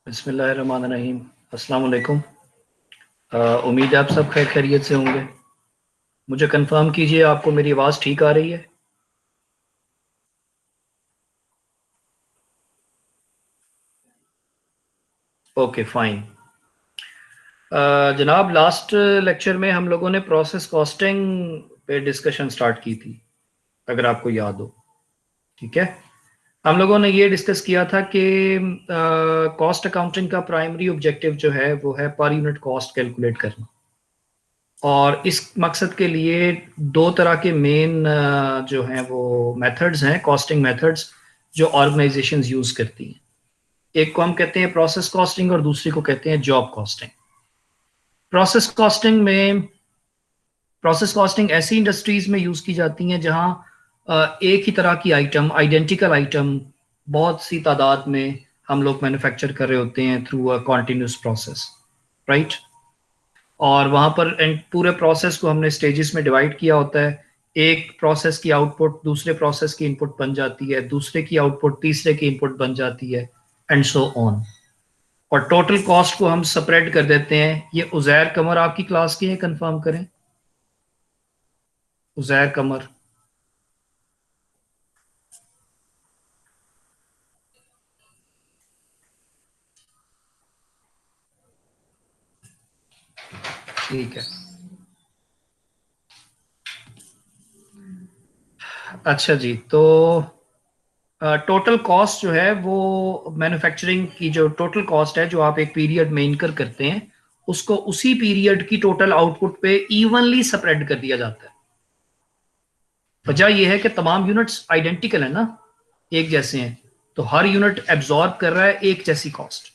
बिस्मिल्लाहिर्रहमानिर्रहीम। अस्सलाम वालेकुम। उम्मीद है आप सब खैर खैरियत से होंगे। मुझे कंफर्म कीजिए आपको मेरी आवाज़ ठीक आ रही है। Okay fine. जनाब, लास्ट लेक्चर में हम लोगों ने प्रोसेस कॉस्टिंग पे डिस्कशन स्टार्ट की थी, अगर आपको याद हो। ठीक है, हम लोगों ने ये डिस्कस किया था कि कॉस्ट अकाउंटिंग का प्राइमरी ऑब्जेक्टिव जो है वो है पर यूनिट कॉस्ट कैलकुलेट करना। और इस मकसद के लिए दो तरह के मेन जो हैं वो मेथड्स हैं, कॉस्टिंग मेथड्स, जो ऑर्गेनाइजेशंस यूज़ करती हैं। एक को हम कहते हैं प्रोसेस कॉस्टिंग और दूसरी को कहते हैं जॉब कॉस्टिंग। प्रोसेस कॉस्टिंग में प्रोसेस कॉस्टिंग ऐसी इंडस्ट्रीज में यूज़ की जाती हैं जहां एक ही तरह की आइटम, आइडेंटिकल आइटम, बहुत सी तादाद में हम लोग मैन्युफैक्चर कर रहे होते हैं through a continuous process, right. और वहां पर पूरे प्रोसेस को हमने स्टेजेस में डिवाइड किया होता है। एक प्रोसेस की आउटपुट दूसरे प्रोसेस की इनपुट बन जाती है, दूसरे की आउटपुट तीसरे की इनपुट बन जाती है, एंड सो ऑन। और टोटल कॉस्ट को हम सेपरेट कर देते हैं। ये उजैर कमर आपकी क्लास की है, कंफर्म करें। उजैर कमर, ठीक है। अच्छा जी, तो टोटल कॉस्ट जो है वो मैन्युफैक्चरिंग की जो टोटल कॉस्ट है जो आप एक पीरियड में इनकर करते हैं, उसको उसी पीरियड की टोटल आउटपुट पे इवनली स्प्रेड कर दिया जाता है। वजह यह है कि तमाम यूनिट्स आइडेंटिकल है ना, एक जैसे हैं, तो हर यूनिट एब्जॉर्ब कर रहा है एक जैसी कॉस्ट।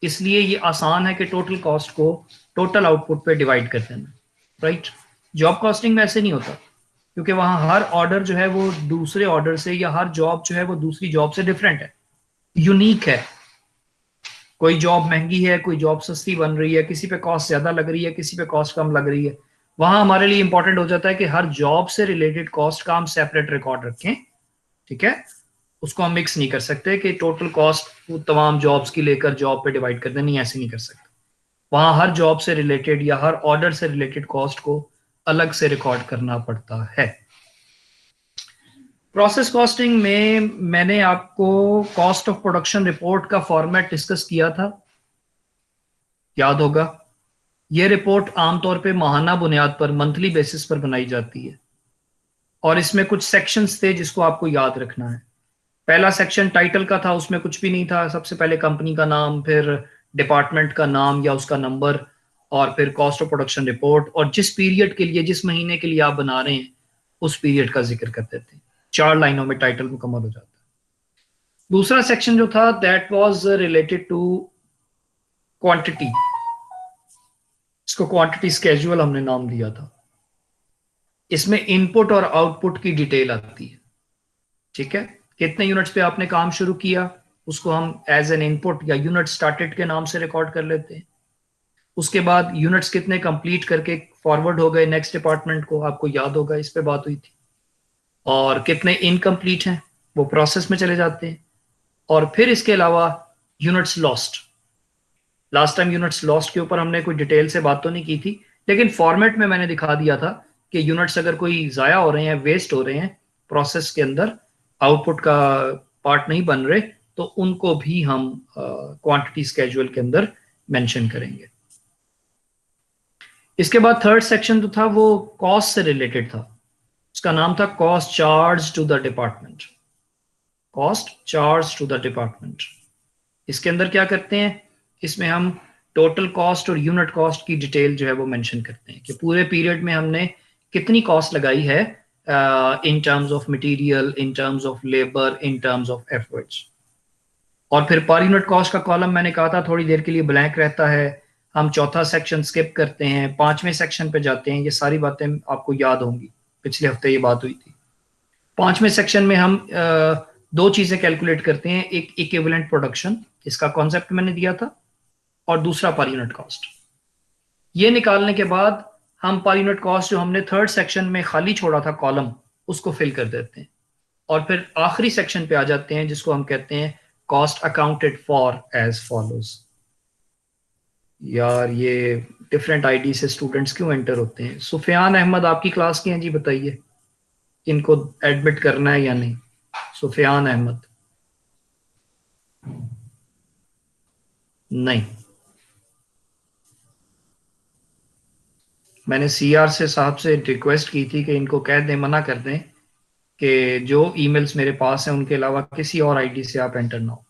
इसलिए ये आसान है कि टोटल कॉस्ट को टोटल आउटपुट पे डिवाइड कर देना, राइट। जॉब कॉस्टिंग में ऐसे नहीं होता, क्योंकि वहां हर ऑर्डर जो है वो दूसरे ऑर्डर से, या हर जॉब जो है वो दूसरी जॉब से डिफरेंट है, यूनिक है। कोई जॉब महंगी है, कोई जॉब सस्ती बन रही है, किसी पे कॉस्ट ज्यादा लग रही है, किसी पे कॉस्ट कम लग रही है। वहां हमारे लिए इंपॉर्टेंट हो जाता है कि हर जॉब से रिलेटेड कॉस्ट का हम सेपरेट रिकॉर्ड रखें। ठीक है, उसको हम मिक्स नहीं कर सकते कि टोटल कॉस्ट तमाम जॉब्स की लेकर जॉब पे डिवाइड कर देनी, ऐसे नहीं कर सकते। वहां हर जॉब से रिलेटेड या हर ऑर्डर से रिलेटेड कॉस्ट को अलग से रिकॉर्ड करना पड़ता है। प्रोसेस कॉस्टिंग में मैंने आपको कॉस्ट ऑफ प्रोडक्शन रिपोर्ट का फॉर्मेट डिस्कस किया था, याद होगा। ये रिपोर्ट आमतौर पे माहाना बुनियाद पर, मंथली बेसिस पर बनाई जाती है। और इसमें कुछ सेक्शंस थे जिसको आपको याद रखना है। पहला सेक्शन टाइटल का था, उसमें कुछ भी नहीं था। सबसे पहले कंपनी का नाम, फिर डिपार्टमेंट का नाम या उसका नंबर, और फिर कॉस्ट ऑफ प्रोडक्शन रिपोर्ट, और जिस पीरियड के लिए, जिस महीने के लिए आप बना रहे हैं उस पीरियड का जिक्र कर देते हैं। 4 लाइनों में टाइटल मुकम्मल हो जाता है। दूसरा सेक्शन जो था that was related to quantity. इसको क्वांटिटी स्केड्यूल हमने नाम दिया था। इसमें इनपुट और आउटपुट की डिटेल आती है। ठीक है, कितने यूनिट्स पे आपने काम शुरू किया, उसको हम एज एन इनपुट या यूनिट स्टार्टेड के नाम से रिकॉर्ड कर लेते हैं। उसके बाद यूनिट्स कितने कंप्लीट करके फॉरवर्ड हो गए नेक्स्ट डिपार्टमेंट को, आपको याद होगा इस पे बात हुई थी। और कितने इनकम्प्लीट हैं वो प्रोसेस में चले जाते हैं। और फिर इसके अलावा units lost. Last time units lost के ऊपर हमने कोई डिटेल से बात तो नहीं की थी, लेकिन फॉर्मेट में मैंने दिखा दिया था कि यूनिट्स अगर कोई जाया हो रहे हैं, वेस्ट हो रहे हैं प्रोसेस के अंदर, आउटपुट का पार्ट नहीं बन रहे, तो उनको भी हम क्वांटिटी स्केड्यूल के अंदर मेंशन करेंगे। इसके बाद थर्ड सेक्शन जो था वो कॉस्ट से रिलेटेड था। उसका नाम था cost charge to the department. Cost charge to the department. इसके अंदर क्या करते हैं, इसमें हम टोटल कॉस्ट और यूनिट कॉस्ट की डिटेल जो है वो मेंशन करते हैं कि पूरे पीरियड में हमने कितनी कॉस्ट लगाई है, in terms of material, in terms of labour, in terms of efforts. और फिर पर यूनिट कॉस्ट का कॉलम मैंने कहा था थोड़ी देर के लिए ब्लैंक रहता है। हम चौथा सेक्शन स्किप करते हैं, पांचवें सेक्शन पे जाते हैं। ये सारी बातें आपको याद होंगी, पिछले हफ्ते ये बात हुई थी। पांचवें सेक्शन में हम दो चीजें कैलकुलेट करते हैं। एक इक्विवेलेंट प्रोडक्शन, इसका कॉन्सेप्ट मैंने दिया था, और दूसरा पर यूनिट कॉस्ट। ये निकालने के बाद हम पर यूनिट कॉस्ट जो हमने थर्ड सेक्शन में खाली छोड़ा था कॉलम, उसको फिल कर देते हैं। और फिर आखिरी सेक्शन पे आ जाते हैं जिसको हम कहते हैं cost accounted for as follows. यार ये डिफरेंट आईडी से स्टूडेंट्स क्यों एंटर होते हैं? सुफियान अहमद आपकी क्लास के हैं जी, बताइए इनको एडमिट करना है या नहीं? सुफियान अहमद नहीं। मैंने सीआर से साहब से रिक्वेस्ट की थी कि इनको कह दें, मना कर दें कि जो ईमेल्स मेरे पास हैं उनके अलावा किसी और आईडी से आप एंटर ना हो,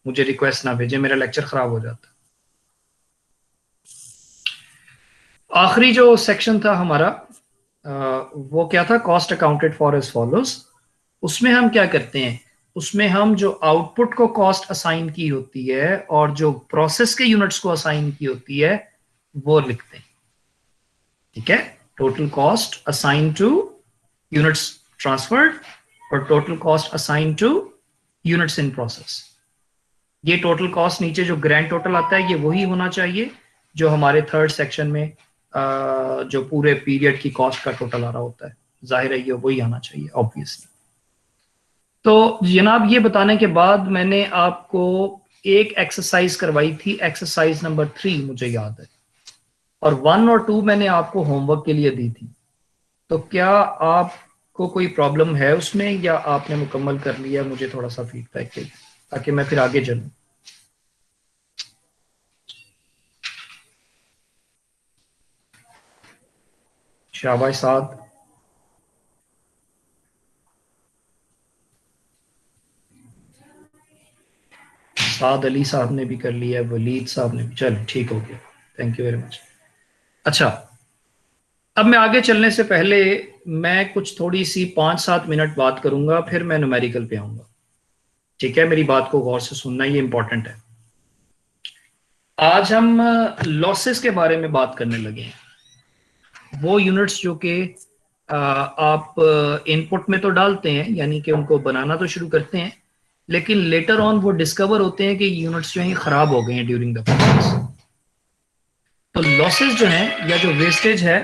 मुझे रिक्वेस्ट ना भेजें, मेरा लेक्चर खराब हो जाता है। आखिरी जो सेक्शन था हमारा वो क्या था? Cost accounted for as follows. उसमें हम क्या करते हैं? उसमें हम जो आउटपुट को कॉस्ट असाइन की होती है और जो प्रोसेस के यूनिट्स को असाइन की होती है वो लिखते हैं। ठीक है, total cost assign to units transferred और total cost assign to units in process. ये टोटल कॉस्ट नीचे जो ग्रैंड टोटल आता है ये वही होना चाहिए जो हमारे थर्ड सेक्शन में जो पूरे पीरियड की कॉस्ट का टोटल आ रहा होता है। जाहिर है ये वही आना चाहिए ऑब्वियसली। तो जनाब ये बताने के बाद मैंने आपको एक एक्सरसाइज करवाई थी, एक्सरसाइज नंबर 3 मुझे याद है, और 1 और 2 मैंने आपको होमवर्क के लिए दी थी। तो क्या आपको कोई प्रॉब्लम है उसमें या आपने मुकम्मल कर लिया? मुझे थोड़ा सा फीडबैक दे ताकि मैं फिर आगे चलूं। शाबाश साहब, साद अली साहब ने भी कर लिया, वलीद साहब ने भी। चलो ठीक हो गया, थैंक यू वेरी मच। अच्छा, अब मैं आगे चलने से पहले मैं कुछ थोड़ी सी 5-7 मिनट बात करूंगा, फिर मैं न्यूमेरिकल पे आऊंगा। ठीक है, मेरी बात को गौर से सुनना, ये इंपॉर्टेंट है। आज हम लॉसेस के बारे में बात करने लगे हैं। वो यूनिट्स जो कि आप इनपुट में तो डालते हैं, यानी कि उनको बनाना तो शुरू करते हैं, लेकिन लेटर ऑन वो डिस्कवर होते हैं कि यूनिट्स जो हैं खराब हो गए हैं ड्यूरिंग द प्रोसेस। तो लॉसेस जो हैं या जो वेस्टेज है,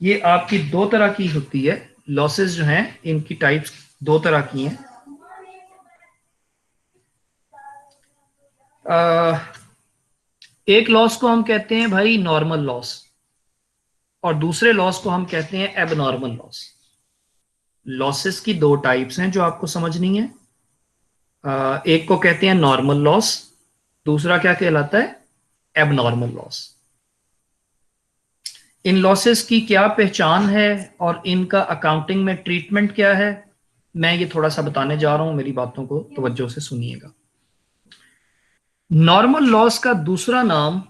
ये आपकी दो तरह की होती है। लॉसेस जो हैं इनकी टाइप्स दो तरह की हैं। एक लॉस को हम कहते हैं भाई नॉर्मल लॉस, और दूसरे लॉस को हम कहते हैं एबनॉर्मल लॉस। लॉसेस की दो टाइप्स हैं जो आपको समझनी है। एक को कहते हैं नॉर्मल लॉस, दूसरा क्या कहलाता है? Abnormal loss. इन लॉसेस की क्या पहचान है और इनका अकाउंटिंग में ट्रीटमेंट क्या है, मैं ये थोड़ा सा बताने जा रहा हूं, मेरी बातों को तवज्जो से सुनिएगा। नॉर्मल लॉस का दूसरा नाम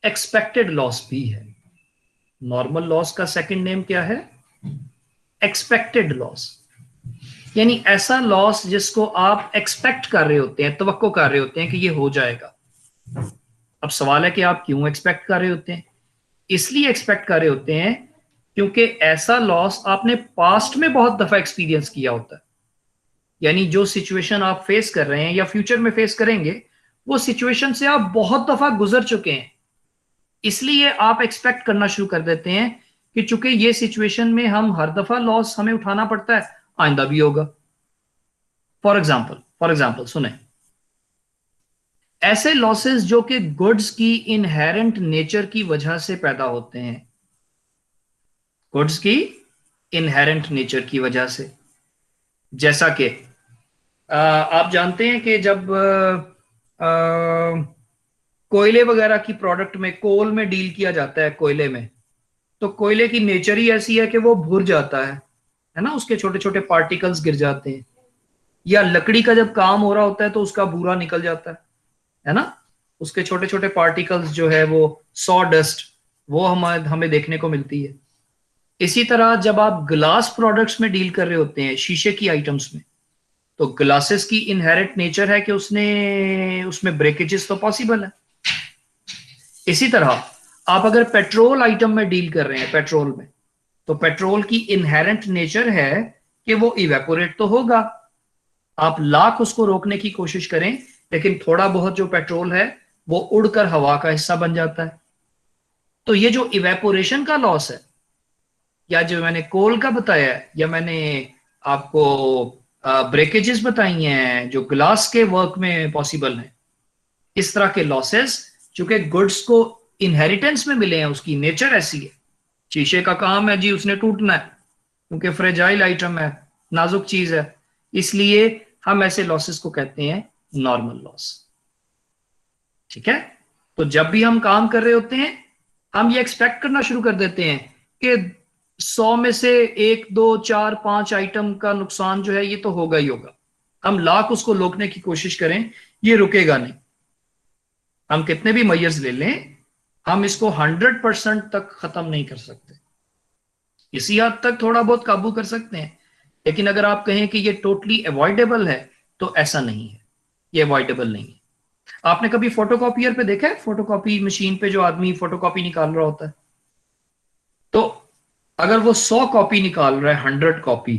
एक्सपेक्टेड लॉस भी है। नॉर्मल लॉस का सेकंड नेम क्या है? Expected loss. यानी ऐसा लॉस जिसको आप एक्सपेक्ट कर रहे होते हैं, तवक्को कर रहे होते हैं कि ये हो जाएगा। अब सवाल है कि आप क्यों एक्सपेक्ट कर रहे होते हैं? इसलिए एक्सपेक्ट कर रहे होते हैं क्योंकि ऐसा लॉस आपने पास्ट में बहुत दफा एक्सपीरियंस किया होता है। यानी जो सिचुएशन आप फेस कर रहे हैं या फ्यूचर में फेस करेंगे, वो सिचुएशन से आप बहुत दफा गुजर चुके हैं। इसलिए आप एक्सपेक्ट करना शुरू कर देते हैं कि चूंकि ये सिचुएशन में हम हर दफा लॉस हमें उठाना पड़ता है, आइंदा भी होगा। फॉर एग्जाम्पल सुने, ऐसे लॉसेस जो कि गुड्स की इनहेरेंट नेचर की वजह से पैदा होते हैं। गुड्स की इनहेरेंट नेचर की वजह से, जैसा कि आप जानते हैं कि जब कोयले वगैरह की प्रोडक्ट में, कोल में डील किया जाता है, कोयले में, तो कोयले की नेचर ही ऐसी है कि वो भुर जाता है ना, उसके छोटे छोटे पार्टिकल्स गिर जाते हैं। या लकड़ी का जब काम हो रहा होता है तो उसका भूरा निकल जाता है ना, उसके छोटे छोटे पार्टिकल्स जो है वो सॉ डस्ट, वो हमें हमें देखने को मिलती है। इसी तरह जब आप ग्लास प्रोडक्ट्स में डील कर रहे होते हैं, शीशे की आइटम्स में, तो ग्लासेस की इनहेरेंट नेचर है कि उसने उसमें ब्रेकेजेस तो पॉसिबल है। इसी तरह आप अगर पेट्रोल आइटम में डील कर रहे हैं, पेट्रोल में, तो पेट्रोल की इनहेरेंट नेचर है कि वो इवेपोरेट तो होगा। आप लाख उसको रोकने की कोशिश करें, लेकिन थोड़ा बहुत जो पेट्रोल है वो उड़कर हवा का हिस्सा बन जाता है। तो ये जो इवेपोरेशन का लॉस है, या जो मैंने कोल का बताया है, या मैंने आपको ब्रेकेजेस बताई हैं जो ग्लास के वर्क में पॉसिबल हैं, इस तरह के लॉसेस, चूंकि गुड्स को इनहेरिटेंस में मिले हैं, उसकी नेचर ऐसी है, शीशे का काम है जी, उसने टूटना है क्योंकि फ्रेजाइल आइटम है, नाजुक चीज है, इसलिए हम ऐसे लॉसेस को कहते हैं नॉर्मल लॉस। ठीक है, तो जब भी हम काम कर रहे होते हैं हम ये एक्सपेक्ट करना शुरू कर देते हैं कि 100 में से 1 2 4 5 आइटम का नुकसान जो है ये तो होगा ही होगा। हम लाख उसको रोकने की कोशिश करें, ये रुकेगा नहीं। हम कितने भी मेजर्स ले लें, हम इसको 100% तक खत्म नहीं कर सकते। इसी हद तक थोड़ा बहुत काबू कर सकते हैं, लेकिन अगर आप कहें कि ये टोटली अवॉइडेबल है तो ऐसा नहीं है, ये अवॉइडेबल नहीं है। आपने कभी फोटोकॉपियर पे देखा है, फोटोकॉपी मशीन पे जो आदमी फोटोकॉपी निकाल रहा होता है, तो अगर वो 100 कॉपी निकाल रहा है, 100 कॉपी,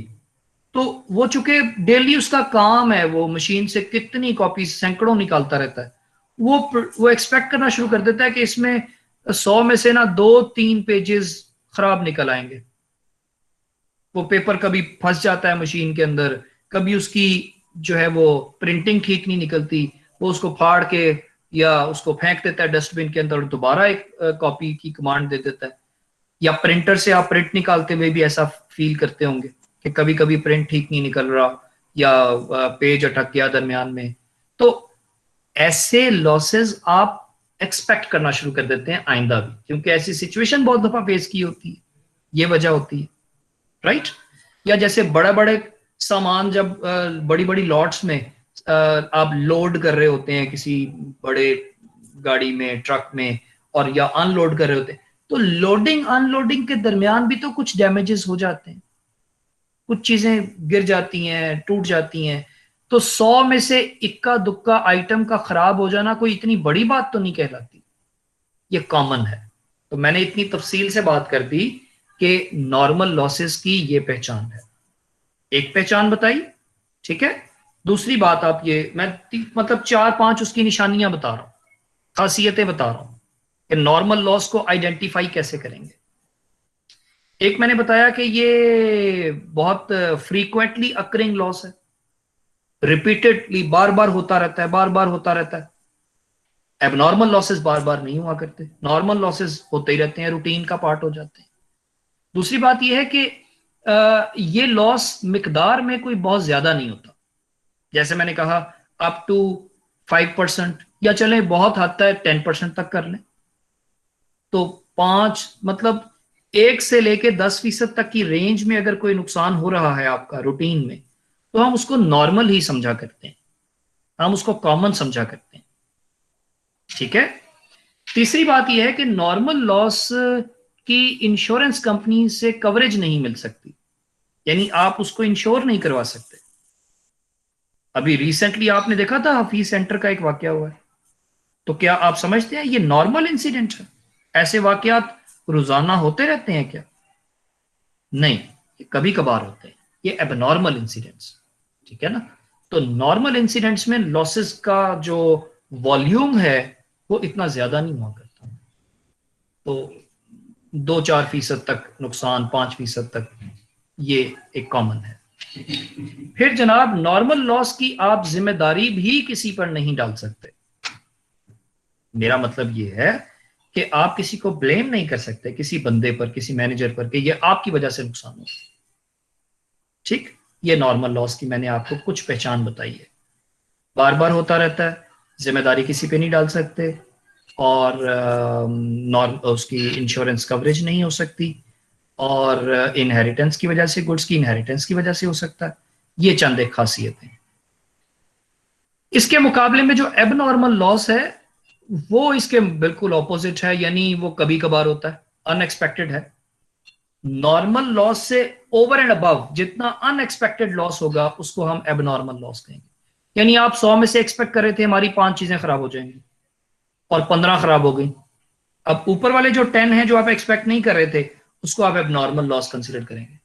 तो वो चूंकि डेली उसका काम है, वो मशीन से कितनी कॉपी सैकड़ों निकालता रहता है, वो एक्सपेक्ट करना शुरू कर देता है कि इसमें 100 में से ना 2-3 पेजेस खराब निकल आएंगे। वो पेपर कभी फंस जाता है मशीन के अंदर, कभी उसकी जो है वो प्रिंटिंग ठीक नहीं निकलती, वो उसको फाड़ के या उसको फेंक देता है डस्टबिन के अंदर, दोबारा एक कॉपी की कमांड दे देता है। या प्रिंटर से आप प्रिंट निकालते हुए भी ऐसा फील करते होंगे कि कभी कभी प्रिंट ठीक नहीं निकल रहा या पेज अटक गया दरमियान में। तो ऐसे लॉसेस आप एक्सपेक्ट करना शुरू कर देते हैं आइंदा भी, क्योंकि ऐसी सिचुएशन बहुत दफा फेस की होती है, ये वजह होती है, राइट। या जैसे बड़े बड़े सामान जब बड़ी बड़ी लॉट्स में आप लोड कर रहे होते हैं किसी बड़े गाड़ी में, ट्रक में, और या अनलोड कर रहे होते हैं, तो लोडिंग अनलोडिंग के दरमियान भी तो कुछ डैमेजेस हो जाते हैं, कुछ चीजें गिर जाती हैं, टूट जाती हैं। तो 100 में से इक्का दुक्का आइटम का खराब हो जाना कोई इतनी बड़ी बात तो नहीं कहलाती, ये कॉमन है। तो मैंने इतनी तफसील से बात कर दी कि नॉर्मल लॉसेस की ये पहचान है, एक पहचान बताई, ठीक है। दूसरी बात, आप ये मैं मतलब 4-5 उसकी निशानियां बता रहा हूं, खासियतें बता रहा हूं कि नॉर्मल लॉस को आइडेंटिफाई कैसे करेंगे। एक मैंने बताया कि ये बहुत फ्रीक्वेंटली अकरिंग लॉस है, रिपीटेडली बार बार होता रहता है, बार बार होता रहता है। एबनॉर्मल लॉसेस बार बार नहीं हुआ करते, नॉर्मल लॉसेस होते ही रहते हैं, रूटीन का पार्ट हो जाते हैं। दूसरी बात यह है कि ये लॉस मिकदार में कोई बहुत ज्यादा नहीं होता, जैसे मैंने कहा अप टू 5%, या चले बहुत हद तक 10% तक कर लें, तो 5 मतलब 1 से लेके 10% तक की रेंज में अगर कोई नुकसान हो रहा है आपका रूटीन में, तो हम उसको नॉर्मल ही समझा करते हैं, हम उसको कॉमन समझा करते हैं, ठीक है। तीसरी बात यह है कि नॉर्मल लॉस की इंश्योरेंस कंपनी से कवरेज नहीं मिल सकती, यानी आप उसको इंश्योर नहीं करवा सकते। अभी रिसेंटली आपने देखा था हफीज सेंटर का एक वाकया हुआ है, तो क्या आप समझते हैं ये नॉर्मल इंसिडेंट है? ऐसे वाकयात रोजाना होते रहते हैं क्या? नहीं, ये कभी कभार होते हैं, ये एबनॉर्मल इंसिडेंट्स, ठीक है ना। तो नॉर्मल इंसिडेंट्स में लॉसेस का जो वॉल्यूम है वो इतना ज्यादा नहीं हुआ करता, तो 2-4% तक नुकसान, 5% तक, ये एक कॉमन है। फिर जनाब, नॉर्मल लॉस की आप जिम्मेदारी भी किसी पर नहीं डाल सकते। मेरा मतलब ये है कि आप किसी को ब्लेम नहीं कर सकते, किसी बंदे पर, किसी मैनेजर पर, कि ये आपकी वजह से नुकसान हो, ठीक। ये नॉर्मल लॉस की मैंने आपको कुछ पहचान बताई है, बार बार होता रहता है, जिम्मेदारी किसी पे नहीं डाल सकते, और उसकी इंश्योरेंस कवरेज नहीं हो सकती, और इनहेरिटेंस की वजह से, गुड्स की इनहेरिटेंस की वजह से हो सकता है। ये चंद एक खासियतें। इसके मुकाबले में जो एबनॉर्मल लॉस है वो इसके बिल्कुल ऑपोजिट है, यानी वो कभी कभार होता है, अनएक्सपेक्टेड है। नॉर्मल लॉस से ओवर एंड अबव जितना अनएक्सपेक्टेड लॉस होगा उसको हम एबनॉर्मल लॉस कहेंगे। यानी आप 100 में से एक्सपेक्ट कर रहे थे हमारी 5 चीजें खराब हो जाएंगी और 15 खराब हो गई, अब ऊपर वाले जो 10 हैं जो आप एक्सपेक्ट नहीं कर रहे थे उसको आप एबनॉर्मल लॉस कंसिडर करेंगे।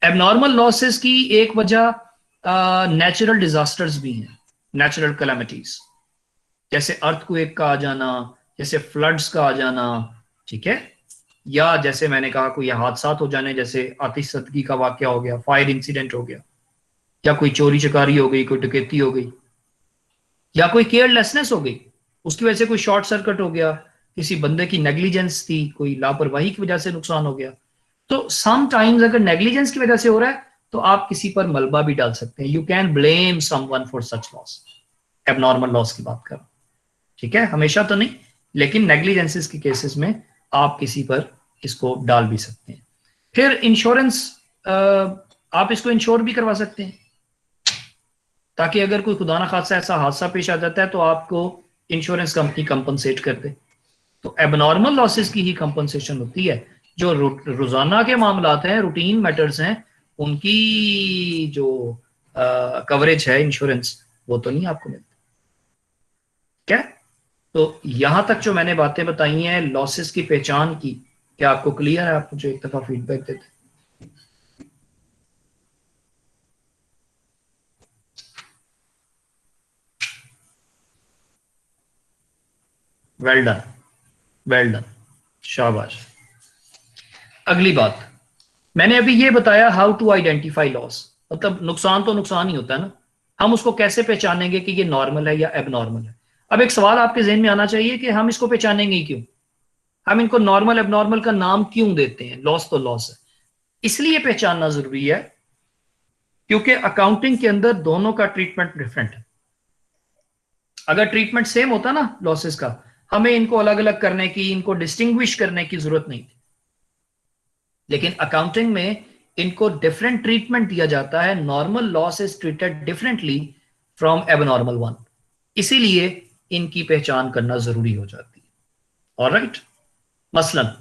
एबनॉर्मल लॉसेस की एक वजह नेचुरल डिजास्टर्स भी हैं, नेचुरल कैलामिटीज, जैसे अर्थक्वेक का आ जाना, जैसे फ्लड्स का आ जाना, ठीक है, या जैसे मैंने कहा कोई हादसात हो जाने, जैसे आतिशबाजी का वाकया हो गया, फायर इंसिडेंट हो गया, या कोई चोरी चकारी हो गई, कोई डकैती हो गई। या कोई केयरलेसनेस हो गई, उसकी वजह से कोई शॉर्ट सर्किट हो गया, किसी बंदे की नेग्लिजेंस थी, कोई लापरवाही की वजह से नुकसान हो गया। तो सम टाइम्स अगर नेग्लिजेंस की वजह से हो रहा है तो आप किसी पर मलबा भी डाल सकते हैं। You can blame someone for such loss. Abnormal loss की बात कर रहा हूं, ठीक है, हमेशा तो नहीं, लेकिन नेग्लिजेंसेस के केसेस में आप किसी पर इसको डाल भी सकते हैं। फिर इंश्योरेंस, आप इसको इंश्योर भी करवा सकते हैं, ताकि अगर कोई खुदा ना खासा ऐसा हादसा पेश आ जाता है तो आपको इंश्योरेंस कंपनी कंपनसेट कर दे। तो एबनॉर्मल लॉसेस की ही कंपनसेशन होती है। जो रोजाना के मामलात हैं, रूटीन मैटर्स हैं, उनकी जो कवरेज है इंश्योरेंस, वो तो नहीं आपको मिलती। क्या? तो यहां तक जो मैंने बातें बताई हैं लॉसेस की पहचान की, क्या आपको क्लियर है? आप मुझे एक दफा फीडबैक देते। वेल डन, वेल डन, शाबाश। अगली बात, मैंने अभी ये बताया हाउ टू आइडेंटिफाई लॉस, मतलब नुकसान तो नुकसान ही होता है ना, हम उसको कैसे पहचानेंगे कि ये नॉर्मल है या एबनॉर्मल है। अब एक सवाल आपके जहन में आना चाहिए कि हम इसको पहचानेंगे ही क्यों, हम इनको नॉर्मल एबनॉर्मल का नाम क्यों देते हैं? लॉस तो लॉस है। इसलिए पहचानना जरूरी है क्योंकि अकाउंटिंग के अंदर दोनों का ट्रीटमेंट डिफरेंट है। अगर ट्रीटमेंट सेम होता ना लॉसेस का, हमें इनको अलग अलग करने की, इनको डिस्टिंग्विश करने की जरूरत नहीं थी। लेकिन अकाउंटिंग में इनको डिफरेंट ट्रीटमेंट दिया जाता है। Normal loss is treated differently from abnormal one, इसीलिए इनकी पहचान करना जरूरी हो जाती है। ऑलराइट, मसलन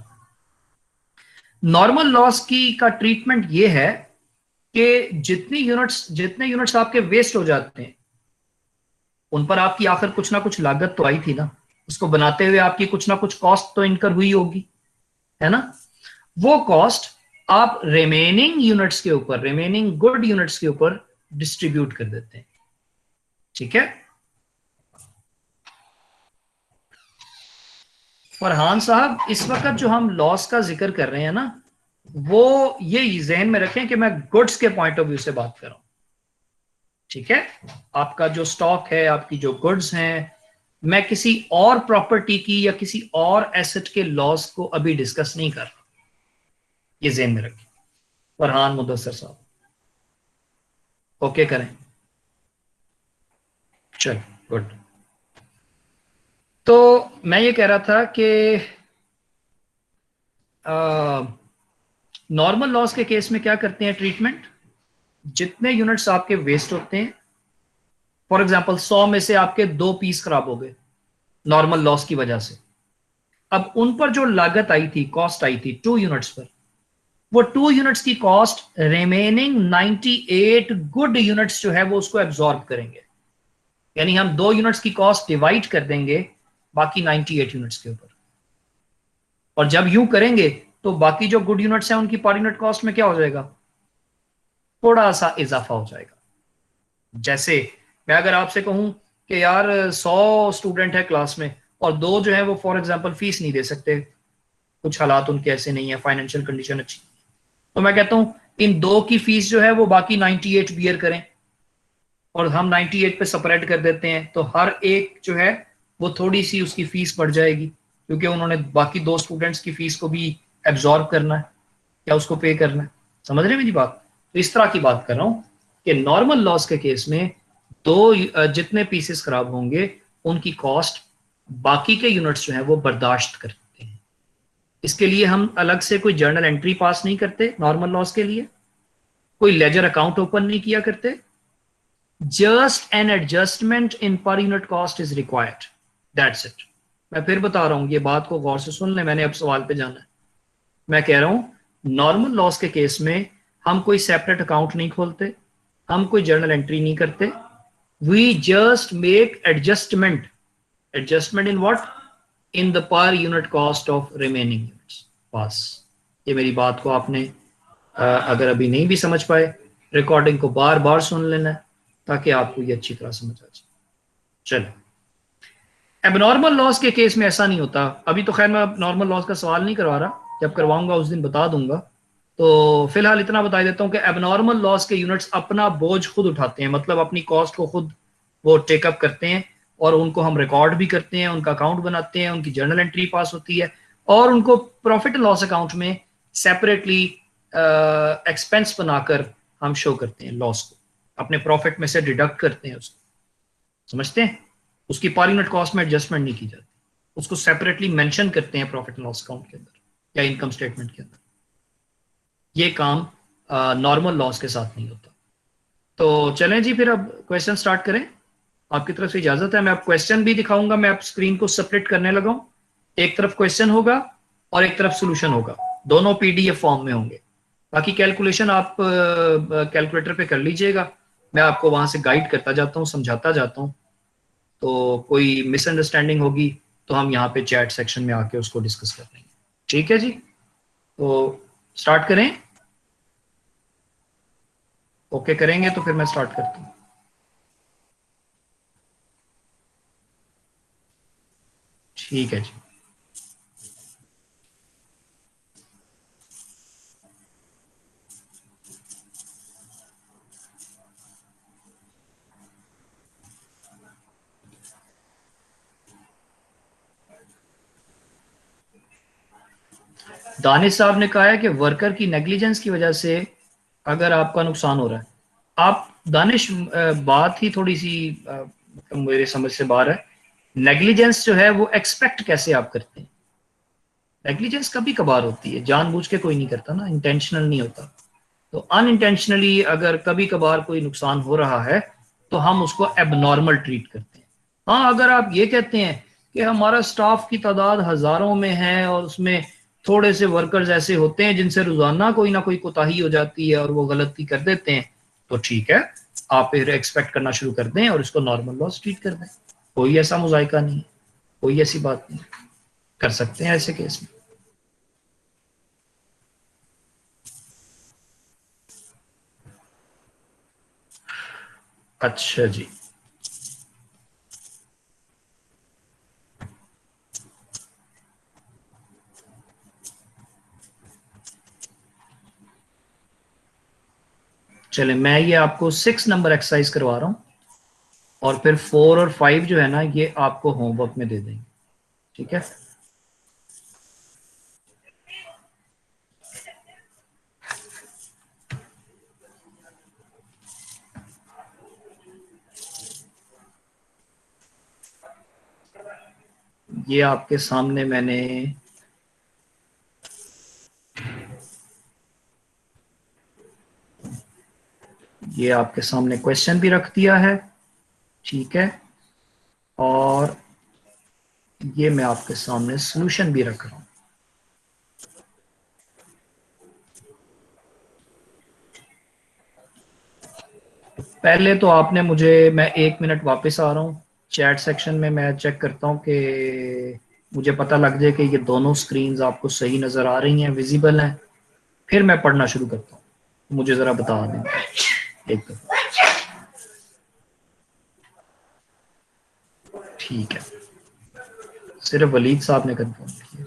नॉर्मल लॉस की का ट्रीटमेंट ये है कि जितने यूनिट्स आपके वेस्ट हो जाते हैं, उन पर आपकी आखिर कुछ ना कुछ लागत तो आई थी ना, उसको बनाते हुए आपकी कुछ ना कुछ कॉस्ट तो इनकर हुई होगी, है ना? वो कॉस्ट आप रिमेनिंग यूनिट्स के ऊपर, रिमेनिंग गुड यूनिट्स के ऊपर डिस्ट्रीब्यूट कर देते हैं, ठीक है? फरहान साहब, इस वक्त जो हम लॉस का जिक्र कर रहे हैं ना, वो ये जहन में रखें कि मैं गुड्स के पॉइंट ऑफ व्यू से बात कर रहा हूं, ठीक है? आपका जो स्टॉक है, आपकी जो गुड्स हैं, मैं किसी और प्रॉपर्टी की या किसी और एसेट के लॉस को अभी डिस्कस नहीं कर रहा, ये जहन में रखें। फरहान मुदस्सर साहब ओके करें? चल, गुड। तो मैं ये कह रहा था कि नॉर्मल लॉस के केस में क्या करते हैं ट्रीटमेंट, जितने यूनिट्स आपके वेस्ट होते हैं, फॉर एग्जांपल 100 में से आपके 2 पीस खराब हो गए नॉर्मल लॉस की वजह से, अब उन पर जो लागत आई थी, कॉस्ट आई थी 2 यूनिट्स पर, वो 2 यूनिट्स की कॉस्ट रिमेनिंग 98 गुड यूनिट्स जो है वो उसको एब्जॉर्ब करेंगे। यानी हम 2 यूनिट्स की कॉस्ट डिवाइड कर देंगे बाकी 98 यूनिट्स के ऊपर, और जब यूं करेंगे तो बाकी जो गुड यूनिट्स हैं उनकी पर यूनिट कॉस्ट में क्या हो जाएगा? थोड़ा सा इजाफा हो जाएगा। जैसे मैं अगर आपसे कहूं कि यार 100 स्टूडेंट है क्लास में, और 2 जो है वो फॉर एग्जाम्पल फीस नहीं दे सकते, कुछ हालात उनके ऐसे नहीं है, फाइनेंशियल कंडीशन अच्छी, तो मैं कहता हूं इन 2 की फीस जो है वो बाकी 98 बियर करें, और हम 98 पे सेपरेट कर देते हैं, तो हर एक जो है वो थोड़ी सी उसकी फीस बढ़ जाएगी, क्योंकि उन्होंने बाकी 2 स्टूडेंट्स की फीस को भी एब्जॉर्ब करना है, क्या उसको पे करना है। समझ रहे हैं मेरी बात? तो इस तरह की बात कर रहा हूं कि नॉर्मल लॉस के केस में जितने पीसेस खराब होंगे उनकी कॉस्ट बाकी के यूनिट्स जो है वो बर्दाश्त करते हैं। इसके लिए हम अलग से कोई जर्नल एंट्री पास नहीं करते, नॉर्मल लॉस के लिए कोई लेजर अकाउंट ओपन नहीं किया करते, just an adjustment in per unit cost is required, that's it. मैं फिर बता रहा हूं, ये बात को गौर से सुन ले, मैंने अब सवाल पे जाना है। मैं कह रहा हूं नॉर्मल लॉस के केस में हम कोई सेपरेट अकाउंट नहीं खोलते, हम कोई जर्नल एंट्री नहीं करते, we just make adjustment. Adjustment in what? In the per unit cost of remaining units. बस, ये मेरी बात को आपने अगर अभी नहीं भी समझ पाए, रिकॉर्डिंग को बार बार सुन लेना है ताकि आपको ये अच्छी तरह समझ आ जाए। चलो, एबनॉर्मल लॉस के केस में ऐसा नहीं होता। अभी तो खैर मैं नॉर्मल लॉस का सवाल नहीं करवा रहा, जब करवाऊंगा उस दिन बता दूंगा। तो फिलहाल इतना बता देता हूं कि एबनॉर्मल लॉस के यूनिट्स अपना बोझ खुद उठाते हैं, मतलब अपनी कॉस्ट को खुद वो टेकअप करते हैं, और उनको हम रिकॉर्ड भी करते हैं, उनका अकाउंट बनाते हैं, उनकी जर्नल एंट्री पास होती है और उनको प्रॉफिट एंड लॉस अकाउंट में सेपरेटली एक्सपेंस बनाकर हम शो करते हैं, लॉस को अपने प्रॉफिट में से डिडक्ट करते हैं उसको, समझते हैं? उसकी पर यूनिट कॉस्ट में एडजस्टमेंट नहीं की जाती, उसको सेपरेटली मेंशन करते हैं प्रॉफिट एंड लॉस अकाउंट के अंदर या इनकम स्टेटमेंट के अंदर। ये काम नॉर्मल लॉस के साथ नहीं होता। तो चलें जी, फिर अब क्वेश्चन स्टार्ट करें। आपकी तरफ से इजाजत है। मैं अब क्वेश्चन भी दिखाऊंगा, मैं आप स्क्रीन को सेपरेट करने लगा हूं। एक तरफ क्वेश्चन होगा और एक तरफ सोल्यूशन होगा, दोनों पीडीएफ फॉर्म में होंगे। बाकी कैलकुलेशन आप कैलकुलेटर पे कर लीजिएगा, मैं आपको वहां से गाइड करता जाता हूँ, समझाता जाता हूँ। तो कोई मिसअंडरस्टैंडिंग होगी तो हम यहाँ पे चैट सेक्शन में आके उसको डिस्कस कर लेंगे। ठीक है जी, तो स्टार्ट करें। ओके करेंगे तो फिर मैं स्टार्ट करता हूँ। ठीक है जी। दानिश साहब ने कहा है कि वर्कर की नेग्लिजेंस की वजह से अगर आपका नुकसान हो रहा है, आप दानिश बात ही थोड़ी सी मतलब मेरे समझ से बाहर है। नेग्लिजेंस जो है वो एक्सपेक्ट कैसे आप करते हैं? नेग्लिजेंस कभी कभार होती है, जानबूझ के कोई नहीं करता ना, इंटेंशनल नहीं होता। तो अनइंटेंशनली अगर कभी कभार कोई नुकसान हो रहा है तो हम उसको एबनॉर्मल ट्रीट करते हैं। हाँ, अगर आप ये कहते हैं कि हमारा स्टाफ की तादाद हजारों में है और उसमें थोड़े से वर्कर्स ऐसे होते हैं जिनसे रोजाना कोई ना कोई कोताही हो जाती है और वो गलती कर देते हैं, तो ठीक है, आप फिर एक्सपेक्ट करना शुरू कर दें और इसको नॉर्मल लॉस ट्रीट कर दें। कोई ऐसा मुजायका नहीं है, कोई ऐसी बात नहीं, कर सकते हैं ऐसे केस में। अच्छा जी, चले मैं ये आपको 6 नंबर एक्सरसाइज करवा रहा हूँ और फिर 4 और 5 जो है ना ये आपको होमवर्क में दे देंगे। ठीक है, ये आपके सामने मैंने ये आपके सामने क्वेश्चन भी रख दिया है। ठीक है, और ये मैं आपके सामने सॉल्यूशन भी रख रहा हूं। पहले तो आपने मुझे, मैं 1 मिनट वापस आ रहा हूँ चैट सेक्शन में, मैं चेक करता हूँ कि मुझे पता लग जाए कि ये दोनों स्क्रीन्स आपको सही नजर आ रही हैं, विजिबल हैं, फिर मैं पढ़ना शुरू करता हूँ। मुझे जरा बता दें एक दफा। ठीक है, सिर्फ वलीद साहब ने कंफर्म किया।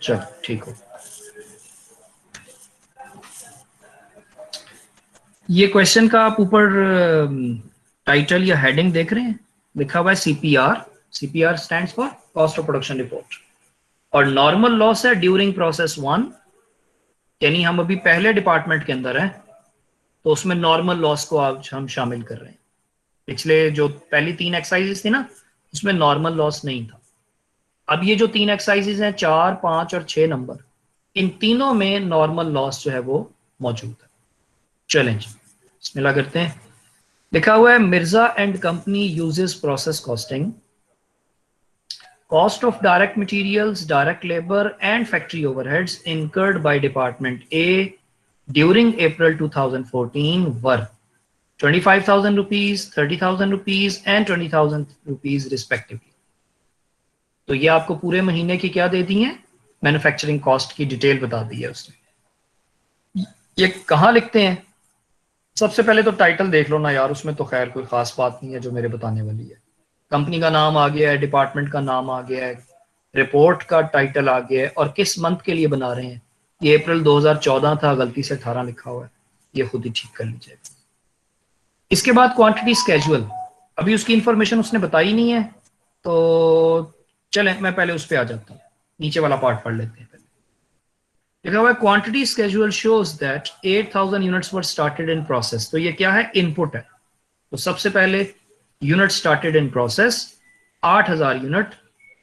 चलो ठीक हो। ये क्वेश्चन का आप ऊपर टाइटल या हेडिंग देख रहे हैं, लिखा हुआ है CPR. CPR stands for cost of production report और नॉर्मल लॉस है ड्यूरिंग प्रोसेस 1, यानी हम अभी पहले डिपार्टमेंट के अंदर हैं तो उसमें नॉर्मल लॉस को आज हम शामिल कर रहे हैं। पिछले जो पहली 3 एक्सरसाइजेस थी ना उसमें नॉर्मल लॉस नहीं था। अब ये जो 3 एक्सरसाइजेस हैं 4, 5 और 6 नंबर, इन तीनों में नॉर्मल लॉस जो है वो मौजूद है। चलें जी, बिस्मिल्लाह करते हैं। लिखा हुआ है Mirza and company uses process costing, cost of direct materials, direct labour and factory overheads incurred by department A during April 2014 were 25,000 rupees, 30,000 rupees and 20,000 rupees respectively. तो ये आपको पूरे महीने की क्या दे दी है, मैन्युफैक्चरिंग कॉस्ट की डिटेल बता दी है उसने। ये कहाँ लिखते हैं? सबसे पहले तो टाइटल देख लो ना यार, उसमें तो खैर कोई खास बात नहीं है जो मेरे बताने वाली है। कंपनी का नाम आ गया है, डिपार्टमेंट का नाम आ गया है, रिपोर्ट का टाइटल आ गया है और किस मंथ के लिए बना रहे हैं। ये अप्रैल 2014 था, गलती से 18 लिखा हुआ है, ये खुद ही ठीक कर लीजिएगा। इसके बाद क्वांटिटी स्केजुअल, अभी उसकी इंफॉर्मेशन उसने बताई नहीं है, तो चले मैं पहले उस पर आ जाता हूँ, नीचे वाला पार्ट पढ़ लेते हैं। लिखा हुआ है quantity schedule shows that 8000 units were started in process. तो ये क्या है, इनपुट है। तो सबसे पहले unit started in process 8000 unit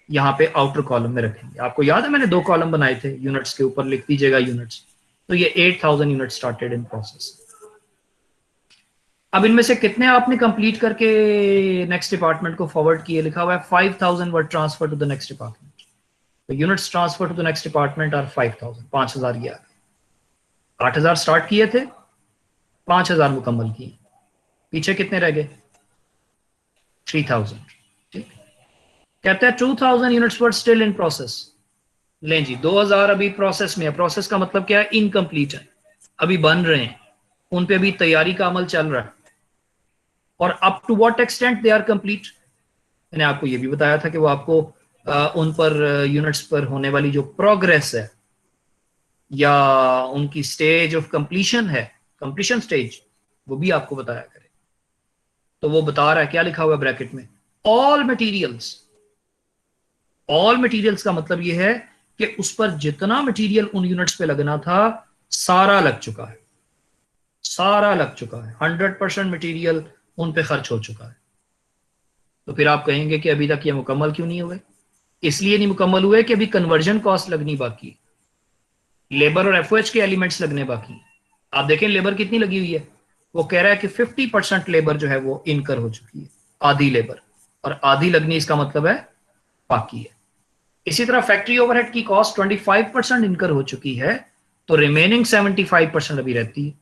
यहाँ पे आउटर कॉलम में रखेंगे। आपको याद है मैंने 2 कॉलम बनाए थे, यूनिट्स के ऊपर लिख दीजिएगा यूनिट्स। तो ये 8000 यूनिट स्टार्टेड इन प्रोसेस। अब इनमें से कितने आपने कंप्लीट करके नेक्स्ट डिपार्टमेंट को फॉरवर्ड किए, लिखा हुआ है 5000 were transferred to the next department. तो units transfer to the next department are 5000, 5000 ये आ गए। 8000 स्टार्ट किए थे, 5000 मुकम्मल किए, पीछे कितने रह गए, 3000। ठीक, कहते हैं 2000 units were still in process. लें जी, 2000 अभी प्रोसेस में है। प्रोसेस का मतलब क्या है, इनकम्प्लीट है, अभी बन रहे हैं, उन पे अभी तैयारी का अमल चल रहा है। और up to what extent they are complete, मैंने आपको ये भी बताया था कि वो आपको उन पर यूनिट्स पर होने वाली जो प्रोग्रेस है या उनकी स्टेज ऑफ कंप्लीशन है, कंप्लीशन स्टेज, वो भी आपको बताया करे। तो वो बता रहा है, क्या लिखा हुआ है ब्रैकेट में, ऑल मटेरियल्स। ऑल मटेरियल्स का मतलब ये है कि उस पर जितना मटेरियल उन यूनिट्स पे लगना था सारा लग चुका है, सारा लग चुका है, 100% मटेरियल उन पे खर्च हो चुका है। तो फिर आप कहेंगे कि अभी तक ये मुकम्मल क्यों नहीं हुए? इसलिए नहीं मुकम्मल हुए कि अभी कन्वर्जन कॉस्ट लगनी बाकी है, लेबर और एफओएच के एलिमेंट्स लगने बाकी। आप देखें लेबर कितनी लगी हुई है, वो कह रहा है कि 50% लेबर जो है वो इनकर हो चुकी है, आधी लेबर, और आधी लगनी इसका मतलब है बाकी है। इसी तरह फैक्ट्री ओवरहेड की कॉस्ट 25% इनकर हो चुकी है, तो रिमेनिंग 75% अभी रहती है।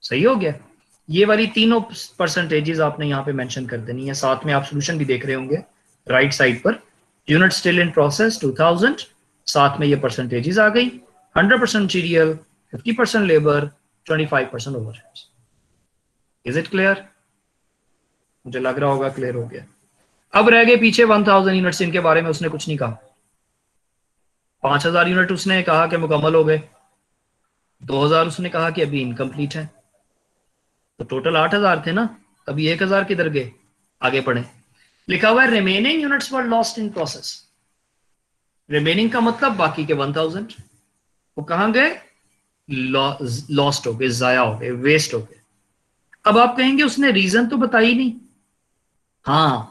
सही हो गया? ये वाली तीनों परसेंटेजेस आपने यहाँ पे मेंशन कर देनी है। साथ में आप सोल्यूशन भी देख रहे होंगे राइट साइड पर, यूनिट स्टिल इन प्रोसेस 2000, साथ में ये परसेंटेजेस आ गई, 100% material, 50% labour, 25% overheads. Is it clear? मुझे लग रहा होगा क्लियर हो गया। अब रह गए पीछे 1000 यूनिट्स, इनके बारे में उसने कुछ नहीं कहा। 5000 यूनिट उसने कहा कि मुकम्मल हो गए, 2000 उसने कहा कि अभी इनकम्प्लीट है। तो टोटल 8000 थे ना, अभी 1000 किधर गए? आगे पढ़े, लिखा हुआ है remaining units were lost in process. Remaining का मतलब बाकी के 1000 वो कहां गए? लॉस्ट हो गए, जाया हो गए, वेस्ट हो गए। अब आप कहेंगे उसने रीजन तो बताई नहीं। हाँ,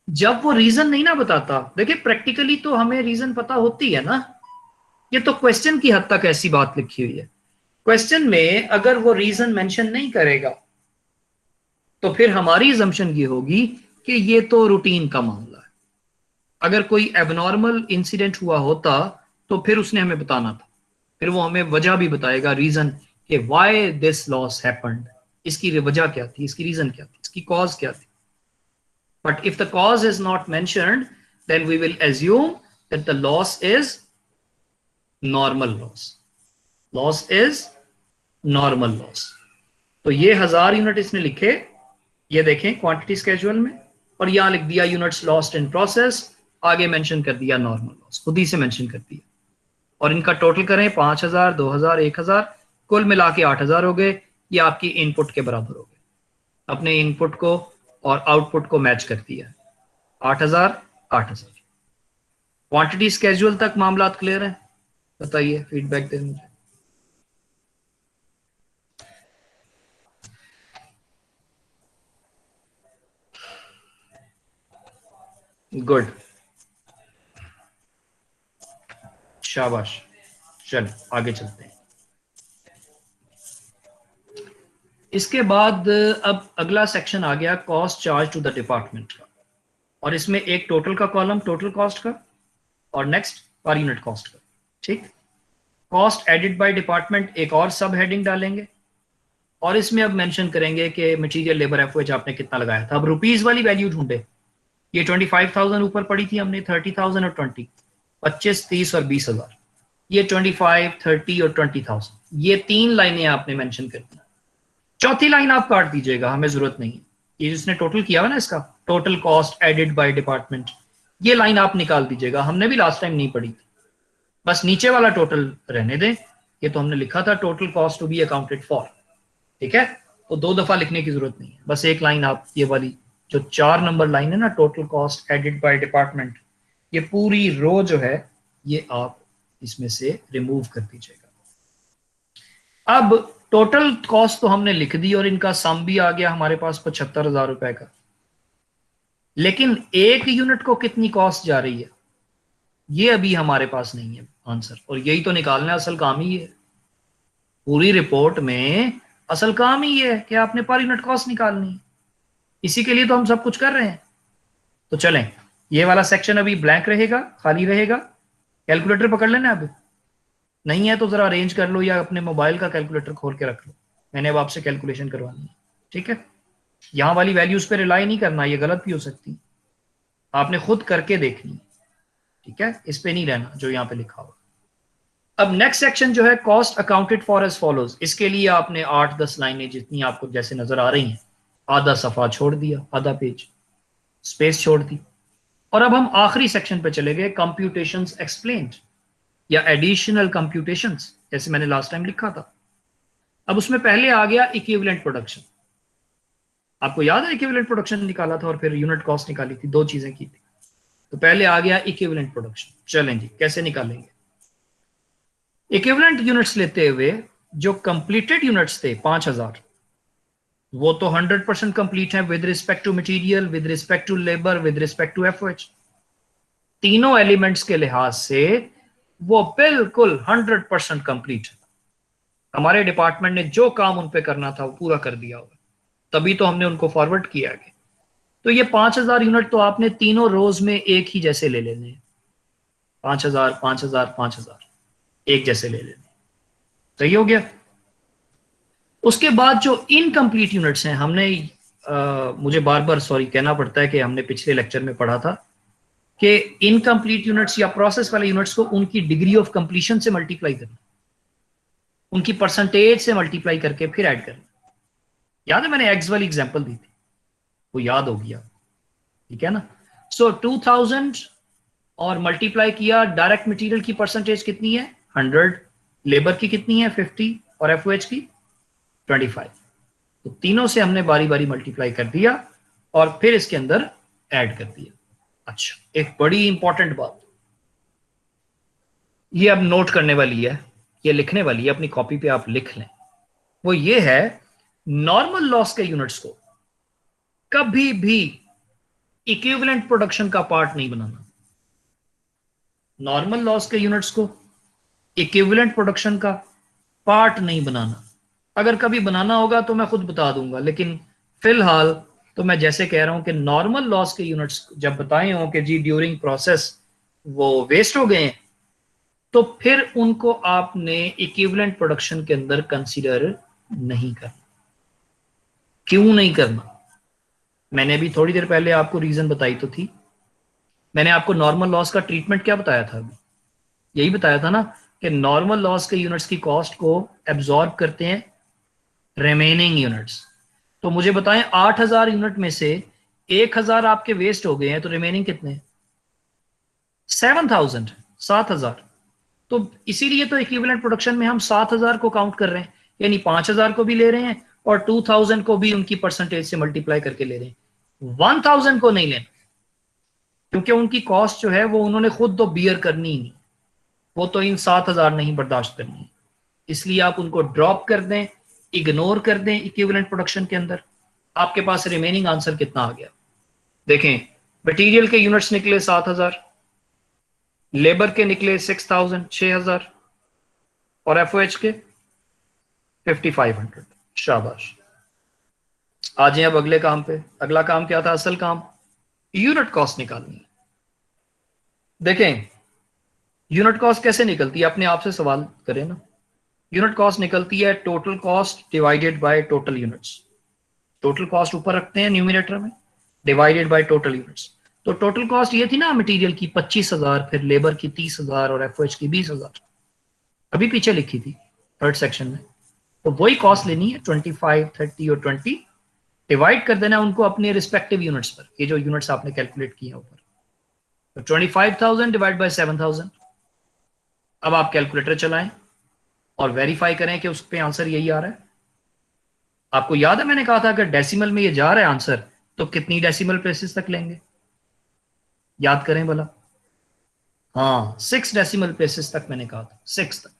जब वो रीजन नहीं ना बताता, देखिए प्रैक्टिकली तो हमें रीजन पता होती है ना, ये तो क्वेश्चन की हद तक ऐसी बात लिखी हुई है। क्वेश्चन में अगर वो रीजन मेंशन नहीं करेगा तो फिर हमारी अजम्पशन ये होगी कि ये तो रूटीन का मामला है। अगर कोई एबनॉर्मल इंसिडेंट हुआ होता तो फिर उसने हमें बताना था, फिर वो हमें वजह भी बताएगा, रीजन कि व्हाई दिस लॉस हैपेंड, इसकी वजह क्या थी, इसकी रीजन क्या थी, इसकी कॉज क्या थी। But if the cause is not mentioned then we will assume that the loss is normal loss, loss is normal loss. तो ये 1000 यूनिट इसने लिखे, ये देखें क्वांटिटी स्केजुअल में, और यहां लिख दिया यूनिट्स लॉस्ट इन प्रोसेस, आगे मेंशन कर दिया नॉर्मल लॉस, खुद ही से मेंशन कर दिया। और इनका टोटल करें 5000, 2000, 1000, कुल मिला के 8000 हो गए। ये आपकी इनपुट के बराबर हो गए। अपने इनपुट को और आउटपुट को मैच कर दिया, 8000, 8000। क्वांटिटी स्केजुअल तक मामला क्लियर है? बताइए, फीडबैक दें मुझे। गुड, शाबाश। चलो आगे चलते हैं। इसके बाद अब अगला सेक्शन आ गया cost charge to the department का, और इसमें एक टोटल का कॉलम टोटल कॉस्ट का, और नेक्स्ट पर यूनिट कॉस्ट का। ठीक, कॉस्ट एडिड बाय डिपार्टमेंट एक और सब हेडिंग डालेंगे, और इसमें अब मेंशन करेंगे कि मटेरियल लेबर एफओएच आपने कितना लगाया था। अब रुपीज वाली वैल्यू ढूंढे, ये 25,000 ऊपर पड़ी थी हमने, 30,000 और 20, 25, 30 और 20,000, ये 25, 30 और 20,000, ये 3 लाइनें आपने मेंशन कर दी। चौथी लाइन आप काट दीजिएगा, हमें जरूरत नहीं है। ये जिसने टोटल किया हुआ ना इसका, total cost added bye department, ये लाइन आप निकाल दीजिएगा, हमने भी लास्ट टाइम नहीं पढ़ी थी। बस नीचे वाला टोटल रहने दें, ये तो हमने लिखा था total cost to be accounted for. ठीक है, तो 2 दफा लिखने की जरूरत नहीं है, बस एक लाइन आप ये वाली जो 4 नंबर लाइन है ना, total cost added by department, ये पूरी रो जो है ये आप इसमें से रिमूव कर दीजिएगा। अब टोटल कॉस्ट तो हमने लिख दी और इनका सम भी आ गया हमारे पास 75,000 रुपए का, लेकिन एक यूनिट को कितनी कॉस्ट जा रही है ये अभी हमारे पास नहीं है आंसर, और यही तो निकालना है, असल काम ही है पूरी रिपोर्ट में, असल काम ही है कि आपने पर यूनिट कॉस्ट निकालनी है, इसी के लिए तो हम सब कुछ कर रहे हैं। तो चलें, ये वाला सेक्शन अभी ब्लैंक रहेगा, खाली रहेगा। कैलकुलेटर पकड़ लेना, अब नहीं है तो जरा अरेंज कर लो या अपने मोबाइल का कैलकुलेटर खोल के रख लो, मैंने अब आपसे कैलकुलेशन करवानी है, ठीक है। यहां वाली वैल्यूज पे रिलाई नहीं करना, ये गलत भी हो सकती, आपने खुद करके देखनी, ठीक है, इस पे नहीं रहना जो यहाँ पे लिखा हुआ। अब नेक्स्ट सेक्शन जो है cost accounted for as follows, इसके लिए आपने 8-10 लाइनें जितनी आपको जैसे नजर आ रही हैं, आधा सफा छोड़ दिया, आधा पेज स्पेस छोड़ दी, और अब हम आखिरी सेक्शन पे चले गए, कंप्यूटेशंस एक्सप्लेन्ड या एडिशनल कंप्यूटेशंस, जैसे मैंने लास्ट टाइम लिखा था। अब उसमें पहले आ गया इक्विवेलेंट प्रोडक्शन, आपको याद है इक्विवेलेंट प्रोडक्शन निकाला था और फिर यूनिट कॉस्ट निकाली थी, 2 चीजें की थी। तो पहले आ गया इक्विवेलेंट प्रोडक्शन, चलें जी कैसे निकालेंगे। इक्विवेलेंट यूनिट्स लेते हुए जो कंप्लीटेड यूनिट्स थे 5,000, वो तो 100% कंप्लीट है with respect to material, with respect to labour, with respect to FOH, तीनों एलिमेंट्स के लिहाज से वो बिल्कुल 100% कंप्लीट है। हमारे डिपार्टमेंट ने जो काम उन पे करना था वो पूरा कर दिया होगा, तभी तो हमने उनको फॉरवर्ड किया है। तो ये 5,000 यूनिट तो आपने तीनों रोज में एक ही जैसे ले लेने हैं, 5,000 5,000 5,000 एक जैसे ले लेने, सही हो गया। उसके बाद जो इनकम्प्लीट यूनिट्स हैं, हमने मुझे बार बार सॉरी कहना पड़ता है कि हमने पिछले लेक्चर में पढ़ा था कि इनकम्प्लीट यूनिट्स या प्रोसेस वाले यूनिट्स को उनकी डिग्री ऑफ कंप्लीशन से मल्टीप्लाई करना, उनकी परसेंटेज से मल्टीप्लाई करके फिर ऐड करना। याद है मैंने एग्स वाली एग्जांपल दी थी, वो याद हो गया, ठीक है ना। सो 2000 और मल्टीप्लाई किया, डायरेक्ट मटेरियल की परसेंटेज कितनी है 100, लेबर की कितनी है 50 और एफओएच की 25, तो तीनों से हमने बारी बारी मल्टीप्लाई कर दिया और फिर इसके अंदर ऐड कर दिया। अच्छा, एक बड़ी इंपॉर्टेंट बात ये अब नोट करने वाली है, ये लिखने वाली है, अपनी कॉपी पे आप लिख लें, वो ये है नॉर्मल लॉस के यूनिट्स को कभी भी इक्विवेलेंट प्रोडक्शन का पार्ट नहीं बनाना। नॉर्मल लॉस के यूनिट्स को इक्विवेलेंट प्रोडक्शन का पार्ट नहीं बनाना, अगर कभी बनाना होगा तो मैं खुद बता दूंगा, लेकिन फिलहाल तो मैं जैसे कह रहा हूं कि नॉर्मल लॉस के यूनिट्स जब बताए हो कि जी ड्यूरिंग प्रोसेस वो वेस्ट हो गए हैं, तो फिर उनको आपने इक्विवेलेंट प्रोडक्शन के अंदर कंसीडर नहीं करना। क्यों नहीं करना, मैंने अभी थोड़ी देर पहले आपको रीजन बताई तो थी। मैंने आपको नॉर्मल लॉस का ट्रीटमेंट क्या बताया था, अभी यही बताया था ना कि नॉर्मल लॉस के यूनिट्स की कॉस्ट को एब्जॉर्ब करते हैं रिमेनिंग यूनिट्स। तो मुझे बताएं 8,000 यूनिट में से 1,000 आपके वेस्ट हो गए हैं, तो रिमेनिंग कितने 7,000 7,000। तो इसीलिए तो इक्विवेलेंट प्रोडक्शन में हम 7,000 को काउंट कर रहे हैं, यानी 5,000 को भी ले रहे हैं और 2,000 को भी उनकी परसेंटेज से मल्टीप्लाई करके ले रहे हैं, 1,000 को नहीं लेना, क्योंकि उनकी कॉस्ट जो है वो उन्होंने खुद तो बियर करनी ही नहीं, वो तो इन 7,000 नहीं बर्दाश्त करनी, इसलिए आप उनको ड्रॉप कर दें, इग्नोर कर दें इक्विवेलेंट प्रोडक्शन के अंदर। आपके पास रिमेनिंग आंसर कितना आ गया देखें, मटेरियल के यूनिट्स निकले 7,000, लेबर के निकले 6,000 6,000 और एफओएच के 5,500। शाबाश, आ जाए अब अगले काम पे। अगला काम क्या था, असल काम यूनिट कॉस्ट निकालनी। देखें यूनिट कॉस्ट कैसे निकलती है, अपने आप से सवाल करें ना। यूनिट कॉस्ट निकलती है total cost divided by total units. Total cost ऊपर रखते हैं न्यूमिनेटर में, डिवाइडेड बाय टोटल यूनिट्स। तो टोटल कॉस्ट ये थी ना मटेरियल की 25,000, फिर लेबर की 30,000 और एफओएच की 20,000, अभी पीछे लिखी थी थर्ड सेक्शन में। तो वही कॉस्ट लेनी है 25, 30 और 20, डिवाइड कर देना उनको अपने रिस्पेक्टिव यूनिट्स पर, ये जो यूनिट्स आपने कैलकुलेट किए ऊपर। तो 25,000 डिवाइड बाय 7,000। अब आप कैलकुलेटर चलाएं और वेरीफाई करें कि उस पे आंसर यही आ रहा है। आपको याद है मैंने कहा था अगर डेसिमल में ये जा रहा है आंसर तो कितनी डेसिमल प्लेसेस तक लेंगे, याद करें भला। हाँ 6 डेसिमल प्लेसेस तक मैंने कहा था, 6 तक।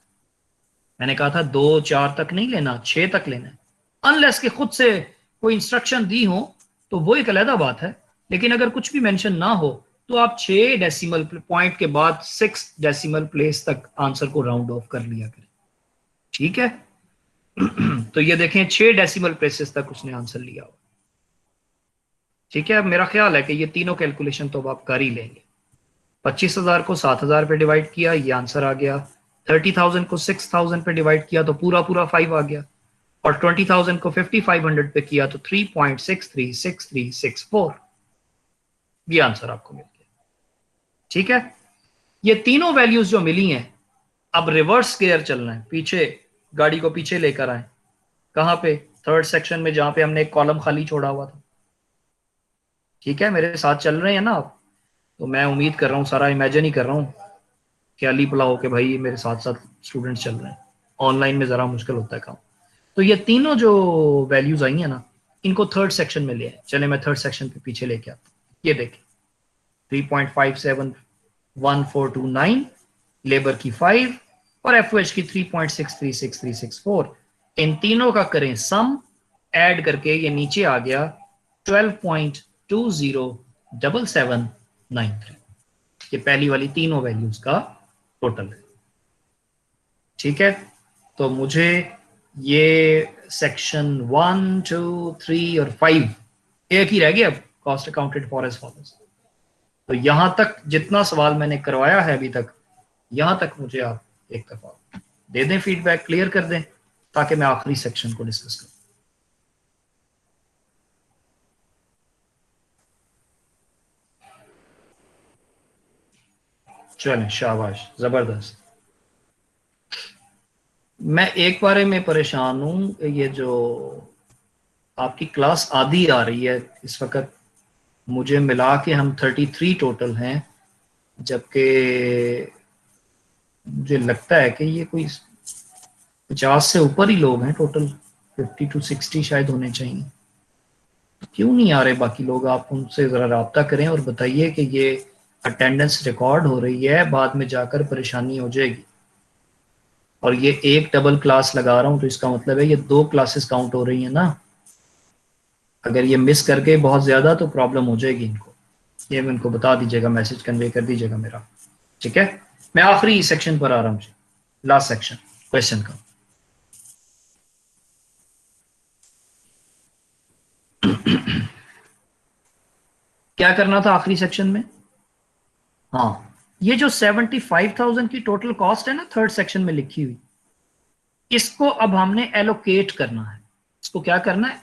मैंने कहा था 2 4 तक नहीं लेना, 6 तक लेना है, अनलेस के खुद से कोई इंस्ट्रक्शन दी हो तो वो एक अलग बात है। लेकिन अगर कुछ भी मेंशन ना हो तो आप 6 डेसिमल पॉइंट के बाद 6 डेसिमल प्लेस तक आंसर को राउंड ऑफ कर लिया करें, ठीक है। तो ये देखें 6 डेसिमल प्लेसेस तक उसने आंसर लिया हुआ, ठीक है। अब मेरा ख्याल है कि ये तीनों कैलकुलेशन तो अब आप कर ही लेंगे। 25,000 को 7,000 पे डिवाइड किया, ये आंसर आ गया। 30,000 को 6,000 पे डिवाइड किया तो पूरा पूरा 5 आ गया। और 20,000 को 5,500 पे किया तो 3.636364, ये आंसर आपको मिल गया, ठीक है। ये तीनों वैल्यूज जो मिली हैं, अब रिवर्स गियर चलना है, पीछे गाड़ी को पीछे लेकर आए। कहां पे? थर्ड सेक्शन में, जहां पे हमने एक कॉलम खाली छोड़ा हुआ था, ठीक है। मेरे साथ चल रहे हैं ना आप? तो मैं उम्मीद कर रहा हूँ, सारा इमेजिन ही कर रहा हूँ, ख्याली पुला हो के भाई मेरे साथ साथ स्टूडेंट्स चल रहे हैं। ऑनलाइन में जरा मुश्किल होता है काम। तो ये तीनों जो वैल्यूज आई हैं ना, इनको थर्ड सेक्शन में ले आए। चले मैं थर्ड सेक्शन पे पीछे लेके आता हूँ। ये देखें 3.571429, लेबर की 5 और एफ की 3.636364। इन तीनों का करें सम, ऐड करके ये नीचे आ गया 12.207793। ये पहली वाली तीनों वैल्यूज का टोटल है, ठीक है। तो मुझे ये सेक्शन 1 2 3 और 5 एक ही रह गया अब, cost accounted for as follows. तो यहां तक जितना सवाल मैंने करवाया है अभी तक, यहां तक मुझे आप एक दफा दे दें, फीडबैक क्लियर कर दें, ताकि मैं आखिरी सेक्शन को डिस्कस करूं। चलें, शाबाश, जबरदस्त। मैं एक बारे में परेशान हूं, ये जो आपकी क्लास आधी आ रही है इस वक्त, मुझे मिला के हम 33 टोटल हैं, जबकि मुझे लगता है कि ये कोई 50 से ऊपर ही लोग हैं टोटल, 50 to 60 शायद होने चाहिए। क्यों नहीं आ रहे बाकी लोग? आप उनसे ज़रा रब्ता करें और बताइए कि ये अटेंडेंस रिकॉर्ड हो रही है, बाद में जाकर परेशानी हो जाएगी। और ये एक डबल क्लास लगा रहा हूँ तो इसका मतलब है ये 2 क्लासेस काउंट हो रही हैं ना। अगर ये मिस करके बहुत ज़्यादा तो प्रॉब्लम हो जाएगी इनको। ये इनको बता दीजिएगा, मैसेज कन्वे कर दीजिएगा मेरा, ठीक है। मैं आखिरी सेक्शन पर आ रहा हूँ, लास्ट सेक्शन क्वेश्चन का। क्या करना था आखिरी सेक्शन में? हाँ, ये जो 75,000 की टोटल कॉस्ट है ना थर्ड सेक्शन में लिखी हुई, इसको अब हमने एलोकेट करना है। इसको क्या करना है?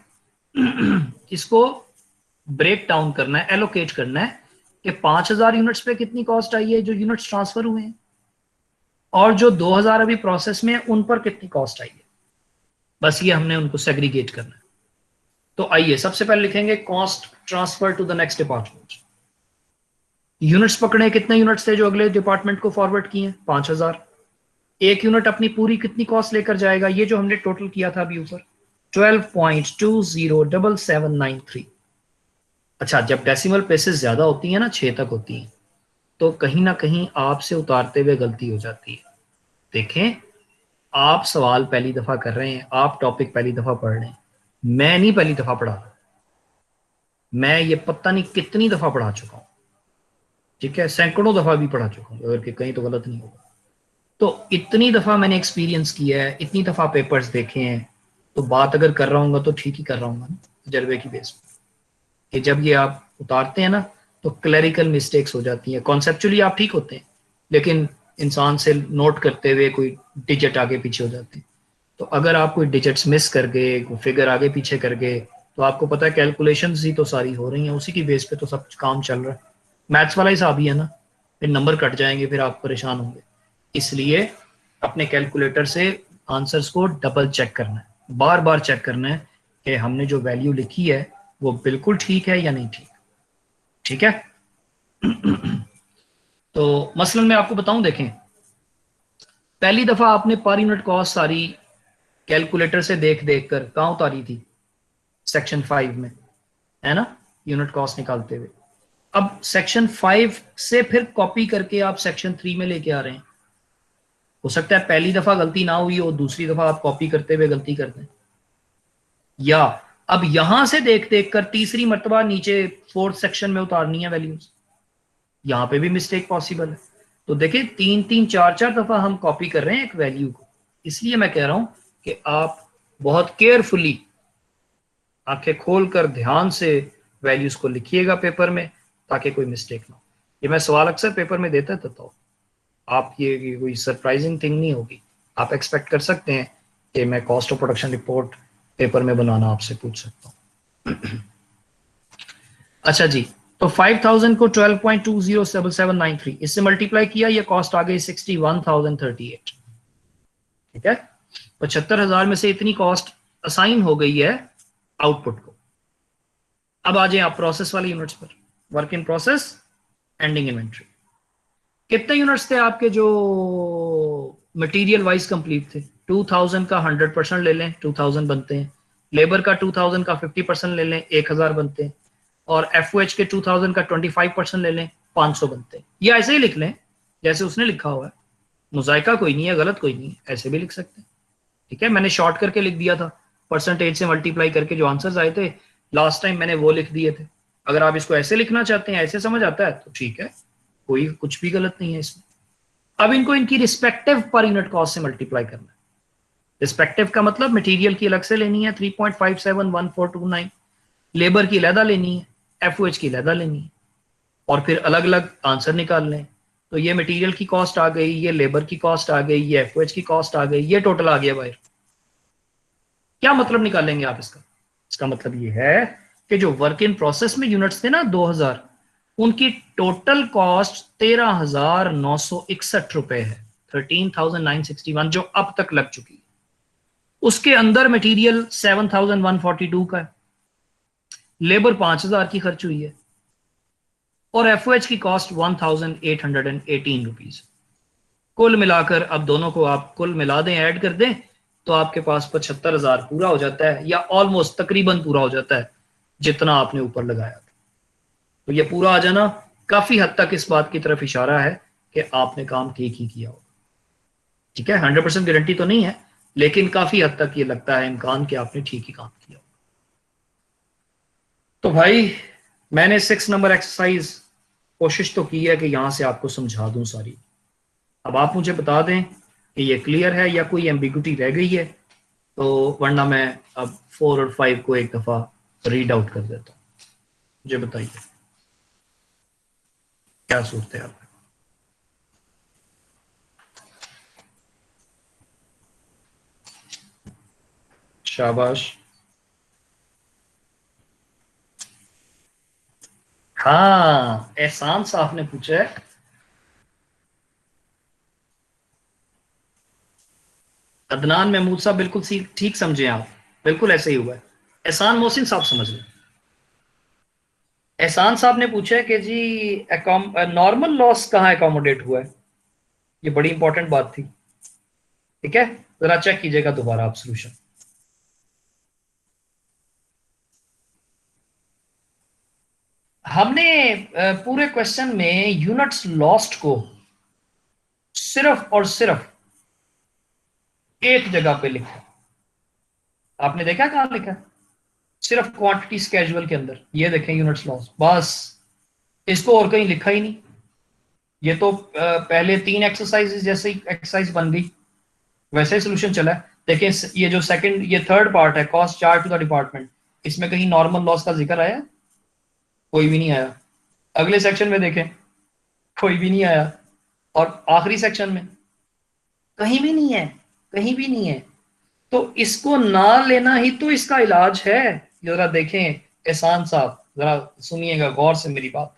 इसको ब्रेक डाउन करना है, एलोकेट करना है कि 5,000 यूनिट्स पे कितनी कॉस्ट आई है जो यूनिट्स ट्रांसफर हुए हैं, और जो 2,000 अभी प्रोसेस में है उन पर कितनी कॉस्ट आई है। बस ये हमने उनको सेग्रीगेट करना है। तो आइए सबसे पहले लिखेंगे cost transfer to the next department. Units पकड़े, कितने यूनिट्स थे जो अगले डिपार्टमेंट को फॉरवर्ड किए? 5,000। एक यूनिट अपनी पूरी कितनी कॉस्ट लेकर जाएगा? ये जो हमने टोटल किया था अभी ऊपर, 12.207793। अच्छा, जब डेसिमल प्लेसेस ज्यादा होती है ना, 6 तक होती हैं, तो कहीं ना कहीं आपसे उतारते हुए गलती हो जाती है। देखें, आप सवाल पहली दफा कर रहे हैं, आप टॉपिक पहली दफा पढ़ रहे हैं, मैं नहीं पहली दफा पढ़ा रहा, मैं ये पता नहीं कितनी दफा पढ़ा चुका हूं, ठीक है, सैकड़ों दफा भी पढ़ा चुका हूं, अगर कहीं तो गलत नहीं होगा। तो इतनी दफा मैंने एक्सपीरियंस किया है, इतनी दफा पेपर्स देखे हैं, तो बात अगर कर रहा हूँ तो ठीक ही कर रहा हूँ ना, तजर्बे की बेस पर। कि जब ये आप उतारते हैं ना तो क्लरिकल मिस्टेक्स हो जाती हैं। कॉन्सेप्चुअली आप ठीक होते हैं, लेकिन इंसान से नोट करते हुए कोई डिजिट आगे पीछे हो जाते हैं। तो अगर आप कोई डिजिट्स मिस कर गए, कोई फिगर आगे पीछे कर गए, तो आपको पता है कैलकुलेशंस ही तो सारी हो रही हैं, उसी की बेस पे तो सब काम चल रहा है। मैथ्स वाला हिसाब ही है ना, फिर नंबर कट जाएंगे, फिर आप परेशान होंगे। इसलिए अपने कैलकुलेटर से आंसर्स को डबल चेक करना है, बार बार चेक करना है कि हमने जो वैल्यू लिखी है वो बिल्कुल ठीक है या नहीं ठीक, ठीक है। तो मसलन मैं आपको बताऊं, देखें, पहली दफा आपने पर यूनिट कॉस्ट सारी कैलकुलेटर से देख देख कर कहां उतारी थी? सेक्शन 5 में, है ना, यूनिट कॉस्ट निकालते हुए। अब सेक्शन 5 से फिर कॉपी करके आप सेक्शन 3 में लेके आ रहे हैं। हो सकता है पहली दफा गलती ना हुई हो, दूसरी दफा आप कॉपी करते हुए गलती कर दें, या अब यहां से देख देख कर तीसरी मर्तबा नीचे फोर्थ सेक्शन में उतारनी है वैल्यूज, यहां पे भी मिस्टेक पॉसिबल है। तो देखिए 3-3 4-4 दफा हम कॉपी कर रहे हैं एक वैल्यू को। इसलिए मैं कह रहा हूं कि आप बहुत केयरफुली, आंखें खोलकर ध्यान से वैल्यूज को लिखिएगा पेपर में, ताकि कोई मिस्टेक ना हो। ये मैं सवाल अक्सर पेपर में देता था, तो आप ये कोई सरप्राइजिंग थिंग नहीं होगी। आप एक्सपेक्ट कर सकते हैं कि मैं cost of production report paper में बनाना आपसे पूछ सकता हूँ। अच्छा जी, तो 5000 को 12.207793 इससे मल्टीप्लाई किया, ये कॉस्ट आ गई 61,038। ठीक है, 75,000 में से इतनी कॉस्ट असाइन हो गई है आउटपुट को। अब आ जाए आप प्रोसेस वाले यूनिट्स पर। Work in process, ending inventory. कितने यूनिट्स थे आपके जो मटेरियल वाइज कंप्लीट थे? 2000 का 100% ले लें, 2000 बनते हैं। लेबर का 2000 का 50% ले लें, 1000 बनते हैं। और एफओएच के 2000 का 25% ले लें, 500 बनते हैं। या ऐसे ही लिख लें जैसे उसने लिखा हुआ है, मुजायका कोई नहीं है, गलत कोई नहीं है, ऐसे भी लिख सकते हैं। ठीक है, मैंने शॉर्ट करके लिख दिया था, परसेंटेज से मल्टीप्लाई करके जो आंसर्स आए थे लास्ट टाइम मैंने वो लिख दिए थे। अगर आप इसको ऐसे लिखना चाहते हैं, ऐसे समझ आता है तो ठीक है, कोई कुछ भी गलत नहीं है इसमें। अब इनको इनकी रिस्पेक्टिव पर यूनिट कॉस्ट से मल्टीप्लाई करना है। रिस्पेक्टिव का मतलब मटेरियल की अलग से लेनी है 3.571429, लेबर की अलहदा लेनी है, एफओएच की अलहदा लेनी है, और फिर अलग अलग आंसर निकाल लें। तो ये मटेरियल की कॉस्ट आ गई, ये लेबर की कॉस्ट आ गई, ये एफओएच की कॉस्ट आ गई, ये टोटल आ गया बाहर। क्या मतलब निकालेंगे आप इसका? इसका मतलब ये है कि जो वर्क इन प्रोसेस में यूनिट्स थे ना 2000, उनकी टोटल कॉस्ट 13,961 रुपए है, 13,961 जो अब तक लग चुकी है। उसके अंदर मटेरियल 7,142 का है, लेबर 5,000 की खर्च हुई है, और एफओएच की कॉस्ट 1,818 रुपीज। कुल मिलाकर अब दोनों को आप कुल मिला दें, ऐड कर दें, तो आपके पास 75,000 पूरा हो जाता है, या ऑलमोस्ट तकरीबन पूरा हो जाता है जितना आपने ऊपर लगाया था। तो ये पूरा आ जाना काफी हद तक इस बात की तरफ इशारा है कि आपने काम ठीक ही किया होगा। ठीक है, 100% गारंटी तो नहीं है, लेकिन काफी हद तक ये लगता है इम्कान कि आपने ठीक ही काम किया। तो भाई मैंने 6 नंबर एक्सरसाइज कोशिश तो की है कि यहां से आपको समझा दूं सारी। अब आप मुझे बता दें कि ये क्लियर है या कोई एम्बिगुइटी रह गई है, तो वरना मैं अब 4 और 5 को एक दफा रीड आउट कर देता हूं। मुझे बताइए क्या सूरत है आप? शाबाश। हाँ, एहसान साहब ने पूछा है। अदनान महमूद साहब बिल्कुल ठीक समझे आप, बिल्कुल ऐसे ही हुआ है। एहसान मोहसिन साहब समझ लें। एहसान साहब ने पूछा है कि जी नॉर्मल लॉस कहाँ एकोमोडेट हुआ है। ये बड़ी इंपॉर्टेंट बात थी। ठीक है, जरा चेक कीजिएगा दोबारा आप सोल्यूशन। हमने पूरे क्वेश्चन में यूनिट्स लॉस्ट को सिर्फ और सिर्फ एक जगह पे लिखा। आपने देखा कहां लिखा है? सिर्फ क्वांटिटी स्केजुअल के अंदर, ये देखें यूनिट्स लॉस, बस। इसको और कहीं लिखा ही नहीं। ये तो पहले 3 एक्सरसाइज जैसे ही एक्सरसाइज बन गई वैसे ही सोल्यूशन चला है। देखिए ये जो सेकंड, ये थर्ड पार्ट है, cost chart to the department, इसमें कहीं नॉर्मल लॉस का जिक्र आया? कोई भी नहीं आया। अगले सेक्शन में देखें, कोई भी नहीं आया। और आखिरी सेक्शन में कहीं भी नहीं है, कहीं भी नहीं है। तो इसको ना लेना ही तो इसका इलाज है। जरा देखें एहसान साहब, जरा सुनिएगा गौर से मेरी बात,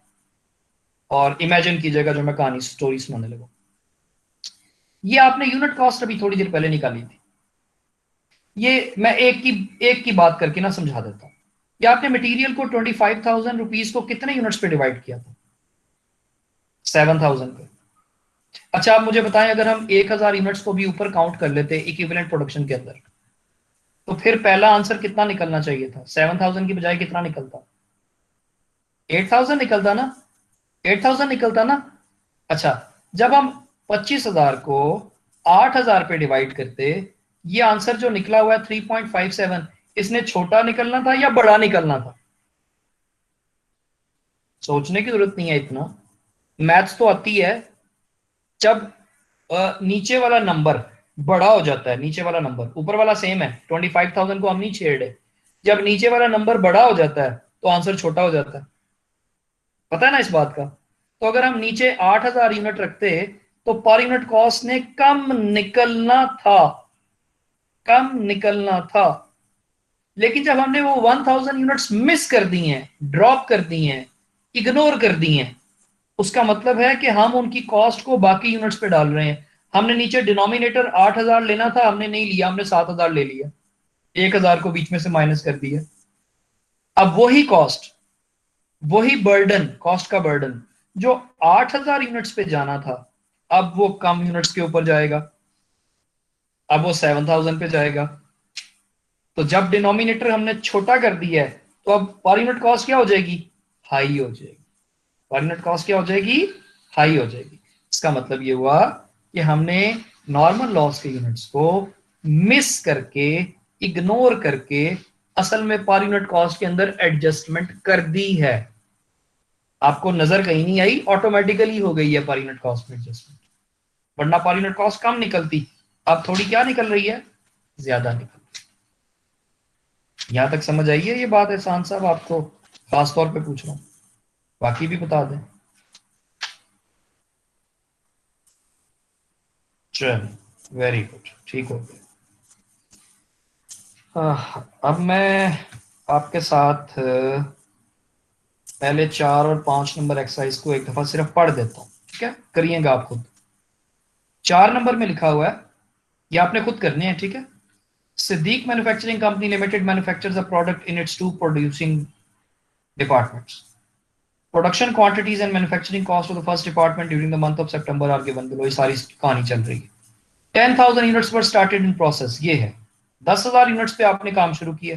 और इमेजिन कीजिएगा जो मैं कहानी स्टोरी सुनाने लगा। ये आपने यूनिट कॉस्ट अभी थोड़ी देर पहले निकाली थी। ये मैं एक की बात करके ना समझा देता हूं। ये आपने मटेरियल को 25,000 रुपीज को कितने यूनिट्स पे डिवाइड किया था? 7,000 पे। अच्छा आप मुझे बताएं, अगर हम 1,000 यूनिट्स को भी ऊपर काउंट कर लेते इक्विवेलेंट प्रोडक्शन के अंदर, तो फिर पहला आंसर कितना निकलना चाहिए था? 7,000 की बजाय कितना निकलता? 8,000 निकलता ना? 8,000 निकलता ना? अच्छा, जब हम 25,000 को 8,000 पे डिवाइड करते, ये आंसर जो निकला हुआ है 3.57, इसने छोटा निकलना था या बड़ा निकलना था? सोचने की जरूरत नहीं है इतना, मैथ्स तो आती है। जब नीचे वाला नंबर बड़ा हो जाता है, नीचे वाला नंबर, ऊपर वाला सेम है, 25,000 को हम नहीं छेड़े, जब नीचे वाला नंबर बड़ा हो जाता है तो आंसर छोटा हो जाता है। पता है ना इस बात का? तो अगर हम नीचे 8,000 यूनिट रखते तो पर यूनिट कॉस्ट ने कम निकलना था, कम निकलना था। लेकिन जब हमने वो 1,000 यूनिट्स मिस कर दी हैं, ड्रॉप कर दी हैं, इग्नोर कर दी हैं, उसका मतलब है कि हम उनकी कॉस्ट को बाकी यूनिट्स पे डाल रहे हैं। हमने नीचे डिनोमिनेटर 8,000 लेना था, हमने नहीं लिया, हमने 7,000 ले लिया, 1,000 को बीच में से माइनस कर दिया। अब वही कॉस्ट, वही बर्डन, कॉस्ट का बर्डन जो 8,000 यूनिट्स पे जाना था, अब वो कम यूनिट्स के ऊपर जाएगा, अब वो 7,000 पे जाएगा। तो जब डिनोमिनेटर हमने छोटा कर दिया है, तो अब पर यूनिट कॉस्ट क्या हो जाएगी? हाई हो जाएगी। पर यूनिट कॉस्ट क्या हो जाएगी? हाई हो जाएगी। इसका मतलब ये हुआ कि हमने नॉर्मल लॉस के यूनिट्स को मिस करके, इग्नोर करके, असल में पर यूनिट कॉस्ट के अंदर एडजस्टमेंट कर दी है। आपको नजर कहीं नहीं आई, ऑटोमेटिकली हो गई है पर यूनिट कॉस्ट में एडजस्टमेंट, वरना पर यूनिट कॉस्ट कम निकलती, अब थोड़ी क्या निकल रही है? ज्यादा निकल। यहां तक समझ आई है ये बात? एहसान साहब आपको खास तौर पे पूछ रहा हूँ, बाकी भी बता दें। चल, वेरी गुड, ठीक हो गया। अब मैं आपके साथ पहले 4 और 5 नंबर एक्सरसाइज को एक दफा सिर्फ पढ़ देता हूँ, ठीक है? करिएगा आप खुद। 4 नंबर में लिखा हुआ है, ये आपने खुद करने हैं, ठीक है? Siddiq manufacturing company limited manufactures a product in its two producing departments. Production quantities and manufacturing cost of the first department during the month of September are given below. ये सारी कहानी चल रही है। 10,000 units were started in process, ये है। 10,000 units पे आपने काम शुरू किया,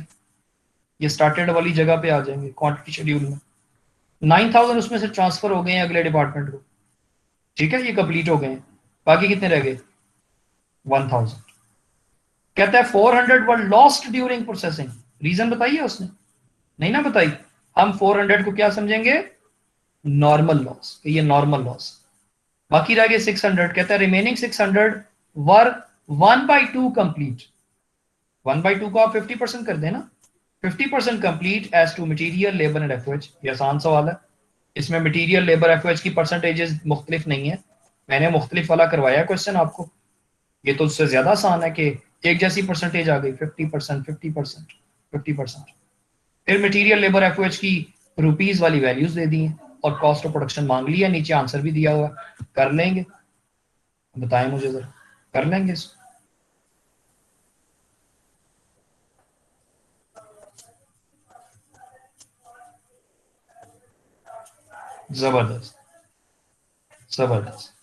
ये स्टार्टेड वाली जगह पे आ जाएंगे क्वांटिटी शेड्यूल में। 9,000 उसमें से ट्रांसफर हो गए हैं अगले डिपार्टमेंट को, ठीक है, ये कंप्लीट हो गए हैं। बाकी कितने रह गए? 1,000। कहता है 400 were lost during processing. Reason बताइए उसने? नहीं ना बताई। हम 400 को क्या समझेंगे? नॉर्मल लॉस, ये नॉर्मल लॉस। बाकी रह गए 600। कहता है रिमेनिंग 600 वर 1/2 कंप्लीट। 1/2 को आप 50% कर देना, 50% complete as to material, labour and FOH. ये आसान सवाल है, इसमें मटीरियल, लेबर, एफओएच की परसेंटेजेस मुख्तलिफ नहीं है। मैंने मुख्तलिफ वाला करवाया क्वेश्चन आपको, ये तो उससे ज्यादा आसान है कि एक जैसी परसेंटेज आ गई, 50%, 50%, 50%। फिर मटीरियल, लेबर, एफओएच की रुपीज वाली वैल्यूज दे दी हैं और कॉस्ट ऑफ प्रोडक्शन मांग लिया, नीचे आंसर भी दिया हुआ। कर लेंगे? बताएं मुझे जरा, कर लेंगे इसको? जबरदस्त, जबरदस्त।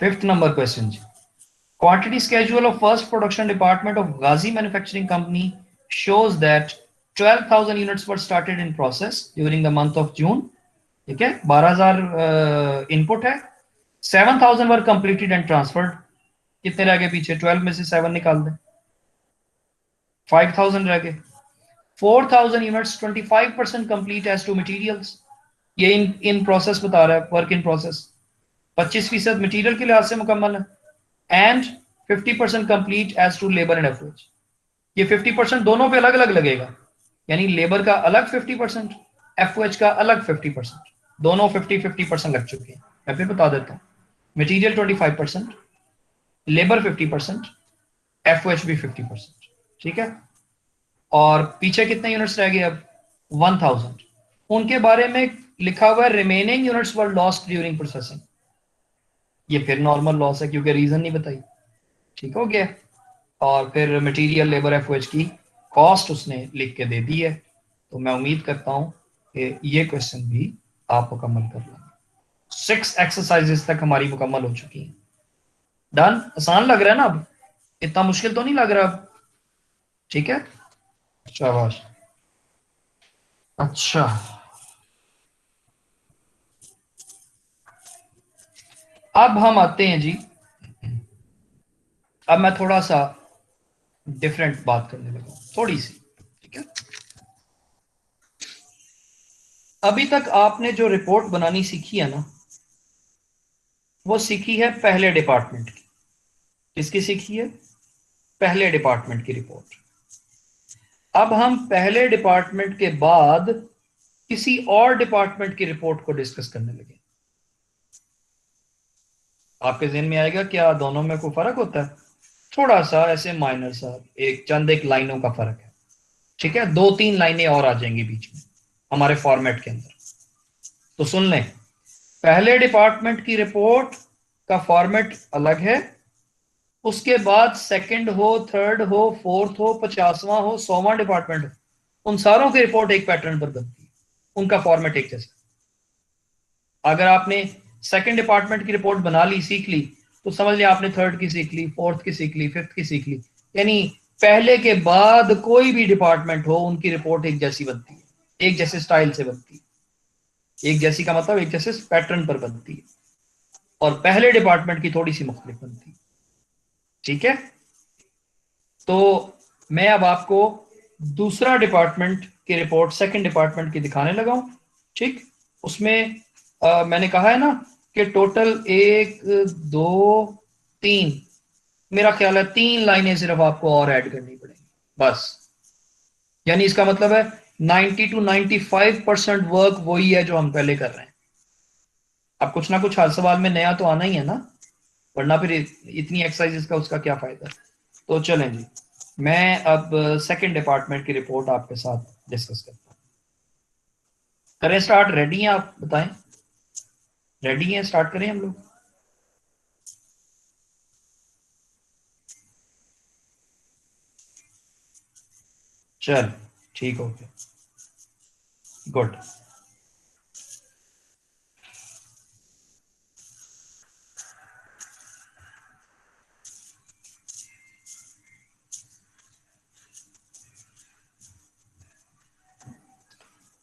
5th नंबर क्वेश्चन जी। Quantity schedule of first production department of Ghazi manufacturing company shows that 12,000 units were started in process during the month of June. ठीक है, 12,000 इनपुट है, 7,000 वर कंप्लीटेड एंड ट्रांसफर्ड। कितने रह गए पीछे? 12 में से 7 निकाल दें, 5,000 रह गए। 4,000 units 25% complete as to materials. ये इन प्रोसेस बता रहा है, वर्क इन प्रोसेस। 25% मटीरियल के लिहाज से मुकम्मल है and 50% complete as to labour and efforts. ये 50% दोनों पे अलग अलग लगेगा, यानी लेबर का अलग 50%, एफओएच का अलग 50%, दोनों 50-50% लग चुके हैं। मैं फिर बता देता हूँ, मटीरियल 25%, लेबर 50%, एफओएच भी 50%, ठीक है? और पीछे कितने यूनिट्स रह गए अब? 1,000। उनके बारे में लिखा हुआ है रिमेनिंग यूनिट्स वर लॉस्ट ड्यूरिंग प्रोसेसिंग। ये फिर नॉर्मल लॉस है क्योंकि रीजन नहीं बताई, ठीक हो गया? और फिर मटेरियल, लेबर, एफओएच की कॉस्ट उसने लिख के दे दी है। तो मैं उम्मीद करता हूं कि ये क्वेश्चन भी आप मुकम्मल कर लेंगे। 6 एक्सरसाइजेस तक हमारी मुकम्मल हो चुकी हैं। डन? आसान लग रहा है ना? अब इतना मुश्किल तो नहीं लग रहा अब? ठीक है, शाबाश। अच्छा, अब हम आते हैं जी, अब मैं थोड़ा सा डिफरेंट बात करने लगा, थोड़ी सी। ठीक है, अभी तक आपने जो रिपोर्ट बनानी सीखी है ना, वो सीखी है पहले डिपार्टमेंट की। किसकी सीखी है? पहले डिपार्टमेंट की रिपोर्ट। अब हम पहले डिपार्टमेंट के बाद किसी और डिपार्टमेंट की रिपोर्ट को डिस्कस करने लगे। आपके जहन में आएगा क्या दोनों में कोई फर्क होता है? थोड़ा सा ऐसे माइनर सा, एक चंद एक लाइनों का फर्क है। ठीक है, दो तीन लाइनें और आ जाएंगी बीच में हमारे फॉर्मेट के अंदर। तो सुन लें, पहले डिपार्टमेंट की रिपोर्ट का फॉर्मेट अलग है, उसके बाद सेकंड हो, थर्ड हो, फोर्थ हो, 50वां हो, 100वां डिपार्टमेंट हो, उन सारों की रिपोर्ट एक पैटर्न पर बनती है, उनका फॉर्मेट एक जैसा। अगर आपने सेकंड डिपार्टमेंट की रिपोर्ट बना ली, सीख ली, तो समझ लिया आपने थर्ड की सीख ली, फोर्थ की सीख ली, फिफ्थ की सीख ली। यानी पहले के बाद कोई भी डिपार्टमेंट हो, उनकी रिपोर्ट एक जैसी बनती है, एक जैसे स्टाइल से बनती है। एक जैसी का मतलब एक जैसे पैटर्न पर बनती है, और पहले डिपार्टमेंट की थोड़ी सी मुख्तलिफ बनती है। ठीक है, तो मैं अब आपको दूसरा डिपार्टमेंट की रिपोर्ट सेकंड डिपार्टमेंट की दिखाने लगा हूं। ठीक, उसमें मैंने कहा है ना कि टोटल एक, दो, तीन, मेरा ख्याल है तीन लाइनें सिर्फ आपको और ऐड करनी पड़ेंगी बस। यानी इसका मतलब है 90 to 95% वर्क वही है जो हम पहले कर रहे हैं। अब कुछ ना कुछ हर सवाल में नया तो आना ही है ना, वरना फिर इतनी एक्सरसाइजेस का उसका क्या फायदा। तो चलें जी, मैं अब सेकंड डिपार्टमेंट की रिपोर्ट आपके साथ डिस्कस करता हूँ। करें स्टार्ट? रेडी हैं आप? बताएं, रेडी हैं? स्टार्ट करें हम लोग? चल, ठीक हो गया, गुड।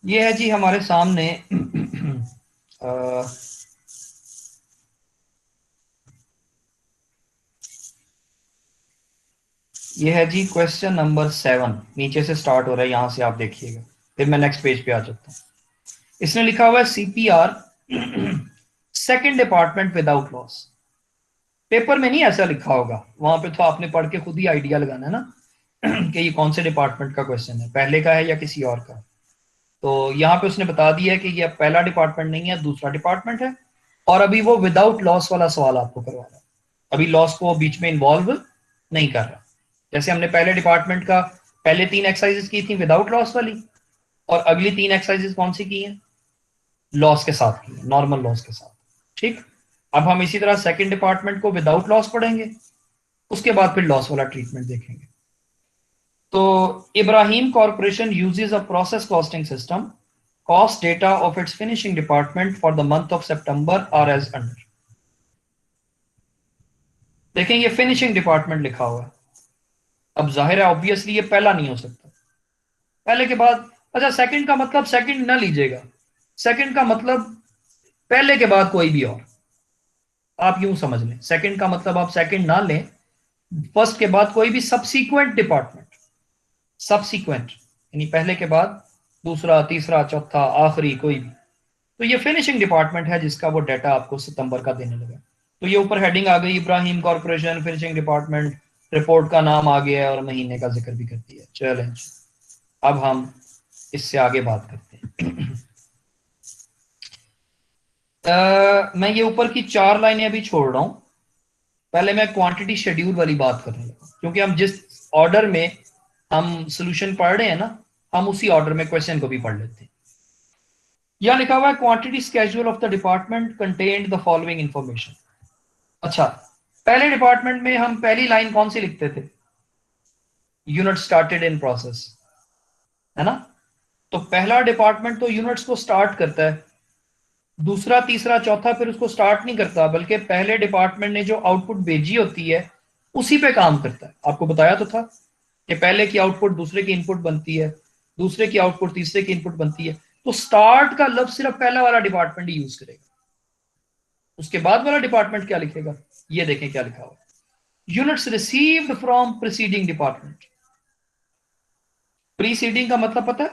ये है जी हमारे सामने ये है जी क्वेश्चन नंबर 7, नीचे से स्टार्ट हो रहा है, यहां से आप देखिएगा, फिर मैं नेक्स्ट पेज पे आ जाता हूँ। इसने लिखा हुआ है CPR second department without loss. Paper में नहीं ऐसा लिखा होगा, वहां पे तो आपने पढ़ के खुद ही आइडिया लगाना है ना कि ये कौन से डिपार्टमेंट का क्वेश्चन है, पहले का है या किसी और का। तो यहाँ पे उसने बता दिया है कि ये पहला डिपार्टमेंट नहीं है, दूसरा डिपार्टमेंट है, और अभी वो विदाउट लॉस वाला सवाल आपको करवा रहा है। अभी लॉस को बीच में इन्वॉल्व नहीं कर रहा। जैसे हमने पहले डिपार्टमेंट का पहले तीन एक्सरसाइजेस की थी विदाउट लॉस वाली, और अगली तीन एक्सरसाइजेस कौन सी की हैं? लॉस के साथ की है, नॉर्मल लॉस के साथ। ठीक, अब हम इसी तरह सेकंड डिपार्टमेंट को विदाउट लॉस पढ़ेंगे, उसके बाद फिर लॉस वाला ट्रीटमेंट देखेंगे। तो Ibrahim corporation uses a process costing system, cost data of its finishing department for the month of September are as under. देखें, ये फिनिशिंग डिपार्टमेंट लिखा हुआ है। अब जाहिर है ऑब्वियसली ये पहला नहीं हो सकता, पहले के बाद। अच्छा, सेकंड का मतलब सेकंड ना लीजिएगा, सेकंड का मतलब पहले के बाद कोई भी और, आप यूं समझ लें, सेकंड का मतलब आप सेकंड ना लें, फर्स्ट के बाद कोई भी सबसीक्वेंट डिपार्टमेंट, सबसीक्वेंट यानी पहले के बाद दूसरा, तीसरा, चौथा, आखिरी कोई भी। तो ये फिनिशिंग डिपार्टमेंट है जिसका वो डाटा आपको सितंबर का देने लगा। तो ये ऊपर हेडिंग आ गई, Ibrahim corporation finishing department, report का नाम आ गया है और महीने का जिक्र भी कर दिया। चलें, अब हम इससे आगे बात करते हैं। मैं ये ऊपर की चार लाइनें अभी छोड़ रहा हूं, पहले मैं क्वांटिटी शेड्यूल वाली बात करने लगा, क्योंकि हम जिस ऑर्डर में हम सोल्यूशन पढ़ रहे हैं ना, हम उसी ऑर्डर में क्वेश्चन को भी पढ़ लेते हैं। यहां लिखा हुआ है quantity schedule of the department contained the following information. अच्छा, पहले डिपार्टमेंट में हम पहली लाइन कौन सी लिखते थे? यूनिट स्टार्टेड इन प्रोसेस, है ना? तो पहला डिपार्टमेंट तो यूनिट्स को स्टार्ट करता है, दूसरा, तीसरा, चौथा फिर उसको स्टार्ट नहीं करता, बल्कि पहले डिपार्टमेंट ने जो आउटपुट भेजी होती है उसी पे काम करता है। आपको बताया तो था, कि पहले की आउटपुट दूसरे की इनपुट बनती है, दूसरे की आउटपुट तीसरे की इनपुट बनती है, तो स्टार्ट का लफ्ज सिर्फ पहला वाला डिपार्टमेंट ही यूज करेगा। उसके बाद वाला डिपार्टमेंट क्या लिखेगा, ये देखें क्या लिखा हुआ, units received from preceding department. Preceding का मतलब पता है,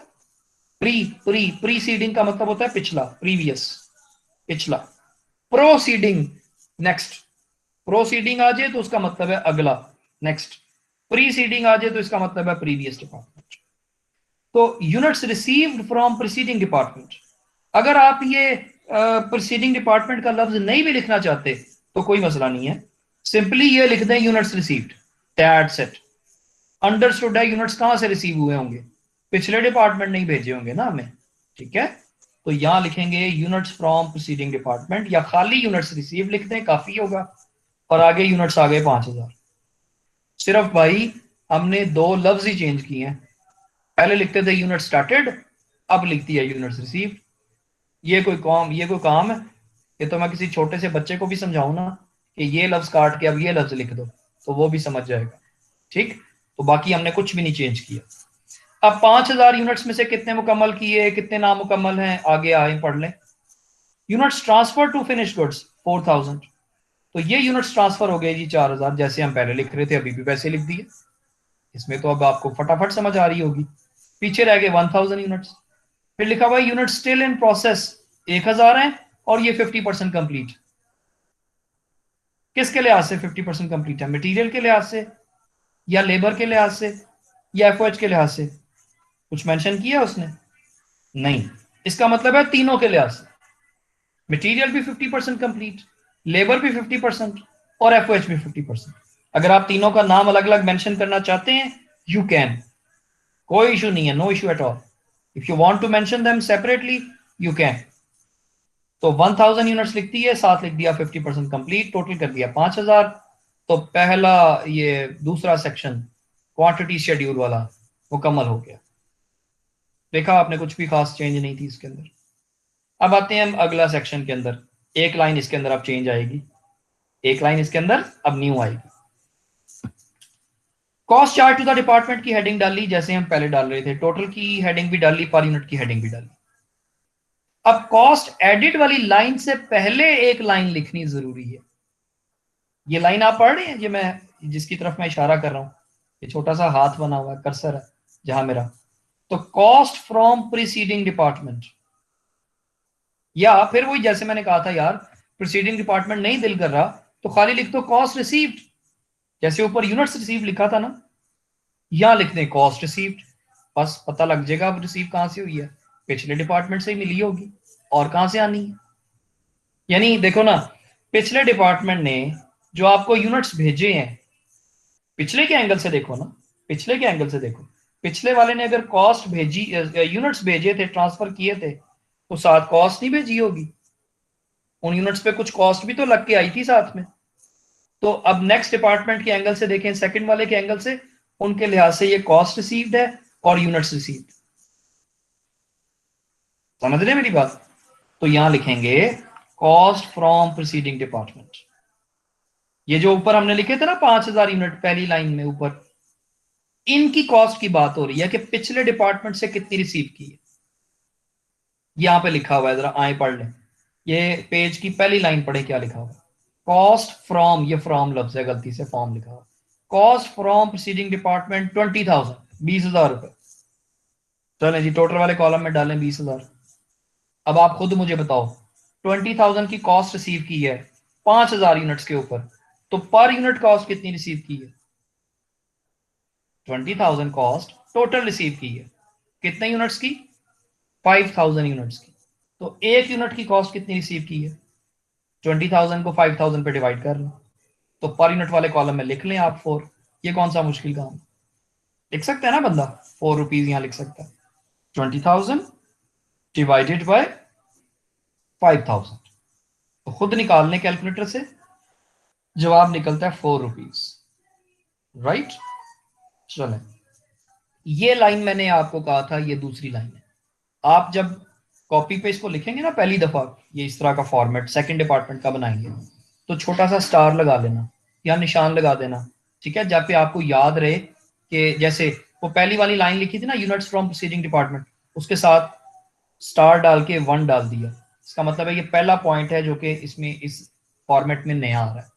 प्रीसीडिंग का मतलब होता है पिछला, प्रीवियस, पिछला। प्रोसीडिंग नेक्स्ट, प्रोसीडिंग आ जाए तो उसका मतलब है अगला, नेक्स्ट। प्रीसीडिंग आ जाए तो इसका मतलब है प्रीवियस डिपार्टमेंट। तो units received from preceding department. अगर आप ये प्रीसीडिंग डिपार्टमेंट का लफ्ज नहीं भी लिखना चाहते तो कोई मसला नहीं है, सिंपली ये लिख दें units received, that's it. Understood है, यूनिट्स कहां से रिसीव हुए होंगे, पिछले डिपार्टमेंट नहीं भेजे होंगे ना हमें, ठीक है। तो यहां लिखेंगे यूनिट्स फ्रॉम प्रीसीडिंग डिपार्टमेंट, या खाली यूनिट्स रिसीव लिख दें, काफी होगा। और आगे यूनिट्स आ गए 5000। सिर्फ भाई हमने दो लफ्ज ही चेंज किए हैं, पहले लिखते थे यूनिट स्टार्टेड, अब लिखती है यूनिट्स रिसीव्ड। ये कोई काम है, ये तो मैं किसी छोटे से बच्चे को भी समझाऊं ना कि ये लफ्ज काट के अब ये लफ्ज लिख दो, तो वो भी समझ जाएगा, ठीक। तो बाकी हमने कुछ भी नहीं चेंज किया। अब 5000 यूनिट्स में से कितने मुकम्मल किए, कितने नामुकम्मल हैं, आगे आए पढ़ लें। Units transfer to finish goods 4000, तो ये यूनिट्स ट्रांसफर हो गए जी 4000, जैसे हम पहले लिख रहे थे अभी भी वैसे लिख दिए। इसमें तो अब आपको फटाफट समझ आ रही होगी। पीछे रह गए 1000 यूनिट्स, फिर लिखा हुआ यूनिट स्टिल इन प्रोसेस 1000 है, और ये 50% कंप्लीट। किसके लिहाज से 50% कंप्लीट है, मटेरियल के लिहाज से, या लेबर के लिहाज से, या एफओएच के लिहाज से? कुछ मेंशन किया उसने? नहीं। इसका मतलब है तीनों के लिहाज से, मटेरियल भी 50% कंप्लीट, लेबर भी 50%, और एफओएच भी 50%। अगर आप तीनों का नाम अलग अलग मेंशन करना चाहते हैं, यू कैन, कोई इशू नहीं है, no issue at all. If you want to mention them separately, you can. तो 1000 यूनिट्स लिखती है, साथ लिख दिया 50% कंप्लीट, टोटल कर दिया 5000। तो पहला ये दूसरा सेक्शन क्वांटिटी शेड्यूल वाला मुकम्मल हो गया। देखा आपने, कुछ भी खास चेंज नहीं थी इसके अंदर। अब आते हैं हम अगला सेक्शन के अंदर, एक लाइन इसके अंदर अब चेंज आएगी, एक लाइन इसके अंदर अब न्यू आएगी। Cost chart to the department की हेडिंग डाली जैसे हम पहले डाल रहे थे, टोटल की हेडिंग भी डाली, पर यूनिट की हेडिंग भी डाली। अब कॉस्ट एडिट वाली लाइन से पहले एक लाइन लिखनी जरूरी है। ये लाइन आप पढ़ रहे हैं, ये मैं जिसकी तरफ मैं इशारा कर रहा हूं, ये छोटा सा हाथ बना हुआ है, कर्सर है जहां मेरा। तो कॉस्ट फ्रॉम प्रीसीडिंग डिपार्टमेंट, या फिर वही जैसे मैंने कहा था यार, प्रीसीडिंग डिपार्टमेंट नहीं दिल कर रहा तो खाली लिख दो कॉस्ट रिसीव्ड, जैसे ऊपर यूनिट्स रिसीव लिखा था ना, यहां लिख दें कॉस्ट रिसीव्ड, बस पता लग जाएगा अब रिसीव कहां से हुई है, पिछले डिपार्टमेंट से ही मिली होगी, और कहां से आनी है। यानी देखो ना, पिछले डिपार्टमेंट ने जो आपको यूनिट्स भेजे हैं, पिछले के एंगल से देखो ना, पिछले के एंगल से देखो, पिछले वाले ने अगर कॉस्ट भेजी, यूनिट्स भेजे थे, ट्रांसफर किए थे, तो साथ कॉस्ट नहीं भेजी होगी, उन यूनिट्स पे कुछ कॉस्ट भी तो लग के आई थी साथ में। तो अब नेक्स्ट डिपार्टमेंट के एंगल से देखें, सेकंड वाले के एंगल से, उनके लिहाज से ये कॉस्ट रिसीव्ड है और यूनिट्स रिसीव्ड। समझ रहे मेरी बात? तो यहां लिखेंगे कॉस्ट फ्रॉम प्रीसीडिंग डिपार्टमेंट। ये जो ऊपर हमने लिखे थे ना 5000 यूनिट पहली लाइन में ऊपर, इनकी कॉस्ट की बात हो रही है कि पिछले डिपार्टमेंट से कितनी रिसीव की है। यहां पे लिखा हुआ है, जरा आए पढ़ लें, ये पेज की पहली लाइन पढ़े क्या लिखा हुआ है। कॉस्ट फ्रॉम, ये फ्रॉम लफ्ज है, गलती से फॉर्म लिखा हुआ, कॉस्ट फ्रॉम प्रीसीडिंग डिपार्टमेंट 20,000, 20,000 रुपए। चलें जी, टोटल वाले कॉलम में डालें 20,000। अब आप खुद मुझे बताओ, 20,000 की कॉस्ट रिसीव की है 5000 यूनिट्स के ऊपर, तो पर यूनिट कॉस्ट कितनी रिसीव की है? 20,000 कॉस्ट टोटल रिसीव की है, कितने यूनिट्स की? 5000 यूनिट्स की। तो एक यूनिट की कॉस्ट कितनी रिसीव की है? 20,000 को 5000 पे डिवाइड कर लो, तो पर यूनिट वाले कॉलम में लिख लें आप 4। ये कौन सा मुश्किल काम, लिख सकता है ना बंदा, 4 रुपीज यहां लिख सकता है। 20,000 डिवाइडेड बाय 5000, तो खुद निकाल लें कैलकुलेटर से, जवाब निकलता है 4 रुपीज, राइट। चलें, ये लाइन मैंने आपको कहा था ये दूसरी लाइन है। आप जब कॉपी पे इसको लिखेंगे ना पहली दफा, ये इस तरह का फॉर्मेट सेकंड डिपार्टमेंट का बनाएंगे, तो छोटा सा स्टार लगा लेना या निशान लगा देना, ठीक है, जब पे आपको याद रहे कि जैसे वो पहली वाली लाइन लिखी थी ना, यूनिट्स फ्रॉम प्रोसीडिंग डिपार्टमेंट, उसके साथ स्टार डाल के 1 डाल दिया। इसका मतलब है ये पहला पॉइंट है जो कि इसमें इस फॉर्मेट में नया आ रहा है।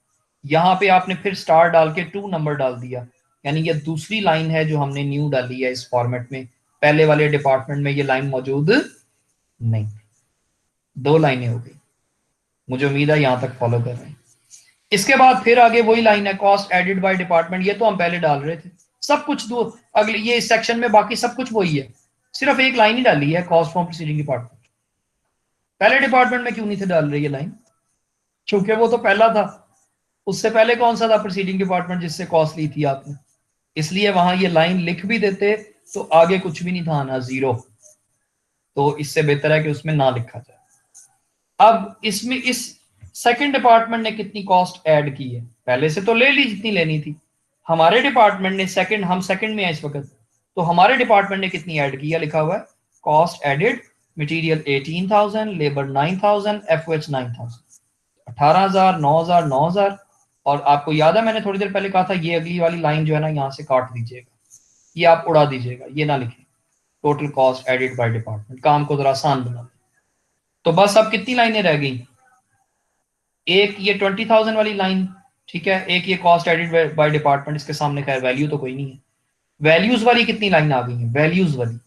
यहाँ पे आपने फिर स्टार डाल के 2 नंबर डाल दिया, यानी ये दूसरी लाइन है जो हमने न्यू डाली है इस फॉर्मेट में। पहले वाले डिपार्टमेंट में ये लाइन मौजूद नहीं। 2 लाइनें हो गई। मुझे उम्मीद है यहां तक फॉलो कर रहे हैं। इसके बाद फिर आगे वही लाइन है, कॉस्ट एडिड बाय डिपार्टमेंट। ये तो हम पहले डाल रहे थे सब कुछ। दो अगले ये इस सेक्शन में बाकी सब कुछ वही है, सिर्फ एक लाइन ही डाली है, कॉस्ट फ्रॉम प्रोसीडिंग डिपार्टमेंट। पहले डिपार्टमेंट में क्यों नहीं थे डाल रही ये लाइन? क्योंकि वो तो पहला था। उससे पहले कौन सा था प्रोसीडिंग डिपार्टमेंट जिससे कॉस्ट ली थी आपने? इसलिए वहां ये लाइन लिख भी देते तो आगे कुछ भी नहीं था ना, जीरो। तो इससे बेहतर है कि उसमें ना लिखा जाए। अब इसमें इस सेकंड डिपार्टमेंट ने कितनी कॉस्ट ऐड की है? पहले से तो ले ली जितनी लेनी थी। हमारे डिपार्टमेंट ने सेकंड, हम सेकंड में है इस वक्त, तो हमारे डिपार्टमेंट ने कितनी ऐड की है? लिखा हुआ है cost added material 18,000, labour 9,000, FOH 9,000, 18,000, 9,000, 9,000। और आपको याद है मैंने थोड़ी देर पहले कहा था ये अगली वाली लाइन जो है ना, यहां से काट दीजिएगा, ये आप उड़ा दीजिएगा, ये ना लिखें। Total cost added by department, काम को जरा आसान बना। तो बस अब कितनी लाइनें रह गई? एक ये 20,000 वाली लाइन, ठीक है, एक ये कॉस्ट एडेड बाय डिपार्टमेंट, इसके सामने खैर वैल्यू तो कोई नहीं है। वैल्यूज वाली कितनी लाइन आ गई है? वैल्यूज वाली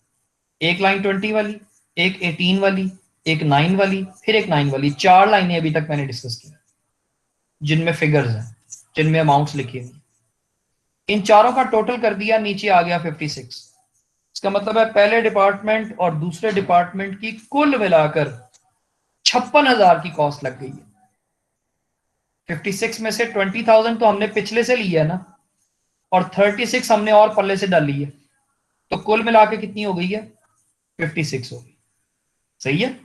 एक लाइन 20 वाली, एक 18 वाली, एक 9 वाली, फिर एक 9 वाली। 4 लाइनें अभी तक मैंने डिस्कस किया जिनमें फिगर्स हैं, जिनमें अमाउंट्स लिखे हुए। इन चारों का टोटल कर दिया, नीचे आ गया 56। इसका मतलब है पहले डिपार्टमेंट और दूसरे डिपार्टमेंट की कुल मिलाकर 56,000 की कॉस्ट लग गई है। 56 में से 20,000 तो हमने पिछले से लिया है ना, और 36 हमने और पल्ले से डाली है, तो कुल मिला के कितनी हो गई है? 56 हो गई। सही है।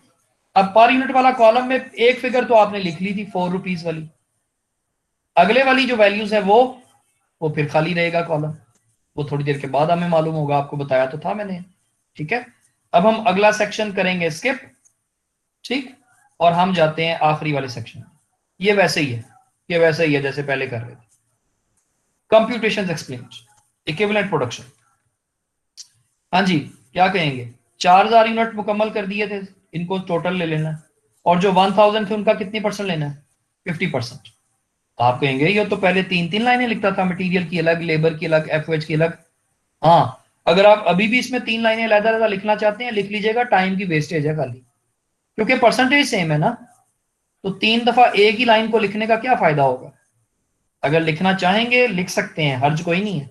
अब पर यूनिट वाला कॉलम में एक फिगर तो आपने लिख ली थी, 4 रुपीज वाली। अगले वाली जो वैल्यूज है वो फिर खाली रहेगा कॉलम। वो थोड़ी देर के बाद हमें मालूम होगा, आपको बताया तो था मैंने। ठीक है, अब हम अगला सेक्शन करेंगे स्किप। ठीक, और हम जाते हैं आखिरी वाले सेक्शन में। ये वैसे ही है, ये वैसे ही है जैसे पहले कर रहे थे। Computation explain, equivalent production. हाँ जी, क्या कहेंगे? 4,000 यूनिट मुकम्मल कर दिए थे, इनको टोटल ले लेना है। और जो 1,000 थे उनका कितनी परसेंट लेना है? 50%। आप कहेंगे ये तो पहले 3-3 लाइनें लिखता था, मटेरियल की अलग, लेबर की अलग, एफओएच की अलग। हाँ, अगर आप अभी भी इसमें 3 लाइनें अलग लिखना चाहते हैं लिख लीजिएगा, टाइम की वेस्टेज है खाली, क्योंकि परसेंटेज सेम है ना। तो 3 दफा एक ही लाइन को लिखने का क्या फायदा होगा? अगर लिखना चाहेंगे लिख सकते हैं, हर्ज कोई नहीं है।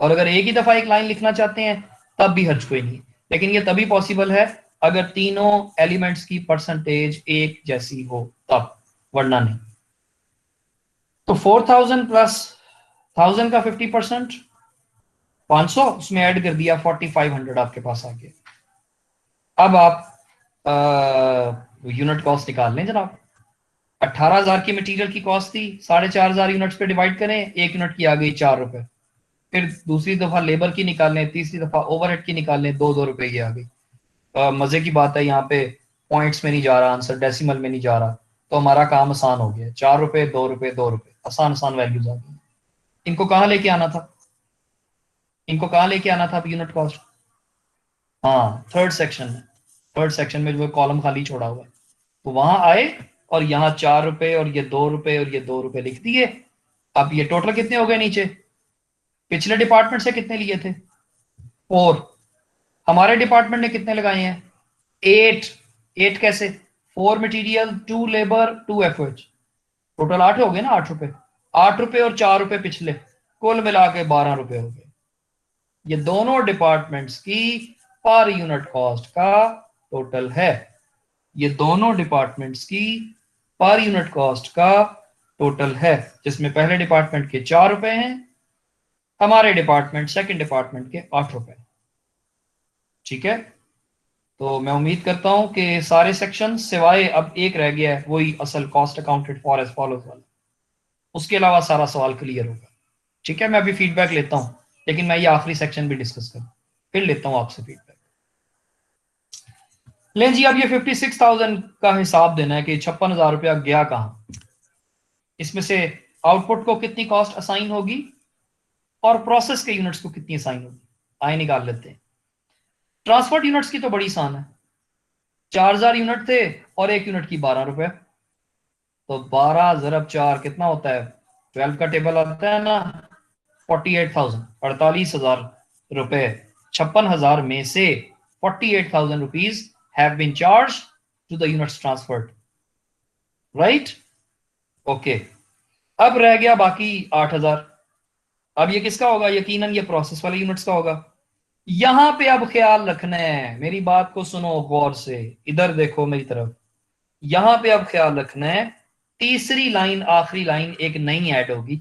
और अगर एक ही दफा एक लाइन लिखना चाहते हैं तब भी हर्ज कोई नहीं है। लेकिन ये तभी पॉसिबल है अगर तीनों एलिमेंट्स की परसेंटेज एक जैसी हो तब, वरना नहीं। तो 4,000 प्लस 1,000 का 50%, 500 उसमें ऐड कर दिया, 4,500 आपके पास आ गया। अब आप यूनिट कॉस्ट निकाल लें जनाब। 18,000 की मटेरियल की कॉस्ट थी, 4,500 यूनिट्स पे डिवाइड करें, एक यूनिट की आ गई 4 रुपए। फिर दूसरी दफा लेबर की निकाल लें, तीसरी दफा ओवरहेड की निकाल लें, 2-2 रुपए की आ गई। मजे की बात है यहाँ पे पॉइंट्स में नहीं जा रहा आंसर, डेसिमल में नहीं जा रहा, तो हमारा काम आसान हो गया। 4 रुपए, 2 रुपए, 2 रुपए, आसान आसान वैल्यूज आ गई। इनको कहाँ लेके आना था? इनको कहाँ लेके आना था यूनिट कॉस्ट? हाँ, थर्ड सेक्शन में। थर्ड सेक्शन में जो कॉलम खाली छोड़ा हुआ है, तो वहां आए और यहाँ 4 रुपए और ये 2 रुपए और ये 2 रुपए लिख दिए। अब ये टोटल कितने हो गए नीचे? पिछले डिपार्टमेंट से कितने लिए थे? 4। हमारे डिपार्टमेंट ने कितने लगाए हैं? 8। 8 कैसे? 4 मटेरियल, 2 लेबर, 2 एफओएच, टोटल 8 हो गए ना, 8 रुपए। 8 रुपए और 4 रुपए पिछले, कुल मिला के 12 रुपए हो गए। ये दोनों डिपार्टमेंट्स की पर यूनिट कॉस्ट का टोटल है। ये दोनों डिपार्टमेंट्स की पर यूनिट कॉस्ट का टोटल है, जिसमें पहले डिपार्टमेंट के 4 रुपए हैं, हमारे डिपार्टमेंट सेकंड डिपार्टमेंट के 8 रुपए। ठीक है, तो मैं उम्मीद करता हूं कि सारे सेक्शन सिवाय अब एक रह गया है, वही असल cost accounted for as follows वाला, उसके अलावा सारा सवाल क्लियर होगा। ठीक है, मैं अभी फीडबैक लेता हूं, लेकिन मैं ये आखिरी सेक्शन भी डिस्कस करूं, फिर लेता हूं आपसे फीडबैक। लें जी, अब ये 56,000 का हिसाब देना है कि 56,000 रुपया गया कहां। इसमें से आउटपुट को कितनी कॉस्ट असाइन होगी? और प्रोसेस के यूनिट्स को कितनी असाइन होगी, आए निकाल लेते हैं। ट्रांसपोर्ट यूनिट्स की तो बड़ी आसान है, 4000 यूनिट थे और एक यूनिट की 12 रुपए, तो 12 ज़रब 4 कितना होता है, 12 का टेबल आता है ना, 48,000, 48,000 रुपए। 56,000 में से 48,000 rupees have been charge to the units transferred, right. Okay, अब रह गया बाकी 8,000। अब ये किसका होगा, यकीनन ये प्रोसेस वाले यूनिट्स का होगा। यहां पे अब ख्याल रखना है, मेरी बात को सुनो गौर से, इधर देखो मेरी तरफ। यहां पे अब ख्याल रखना है, तीसरी लाइन आखिरी लाइन एक नई ऐड होगी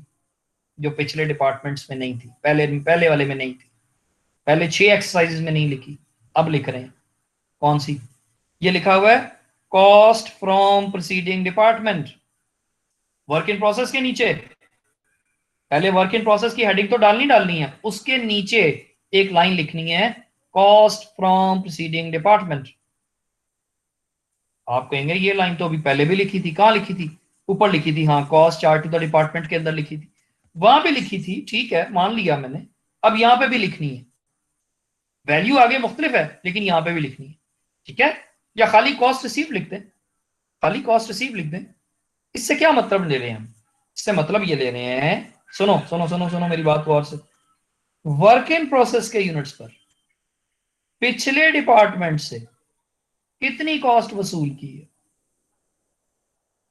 जो पिछले डिपार्टमेंट्स में नहीं थी, पहले पहले वाले में नहीं थी। पहले 6 एक्सरसाइजेज में नहीं लिखी, अब लिख रहे हैं। कौन सी, ये लिखा हुआ है cost from proceeding department, work in process के नीचे। पहले वर्क इन प्रोसेस की हेडिंग तो डालनी है, उसके नीचे एक लाइन लिखनी है, कॉस्ट फ्रॉम प्रोसीडिंग डिपार्टमेंट। आप कहेंगे ये लाइन तो अभी पहले भी लिखी थी, कहां लिखी थी, ऊपर लिखी थी, हाँ cost chart to the department के अंदर लिखी थी, वहां पे लिखी थी, ठीक है मान लिया मैंने। अब यहां पे भी लिखनी है, वैल्यू आगे मुख्तलिफ है लेकिन यहां पे भी लिखनी है, ठीक है। या खाली कॉस्ट रिसीव लिख दें, खाली कॉस्ट रिसीव लिख दें। इससे क्या मतलब ले रहे हैं हम, इससे मतलब ये ले रहे हैं, सुनो सुनो सुनो सुनो मेरी बात को और से, वर्क इन प्रोसेस के यूनिट्स पर पिछले डिपार्टमेंट से कितनी कॉस्ट वसूल की है,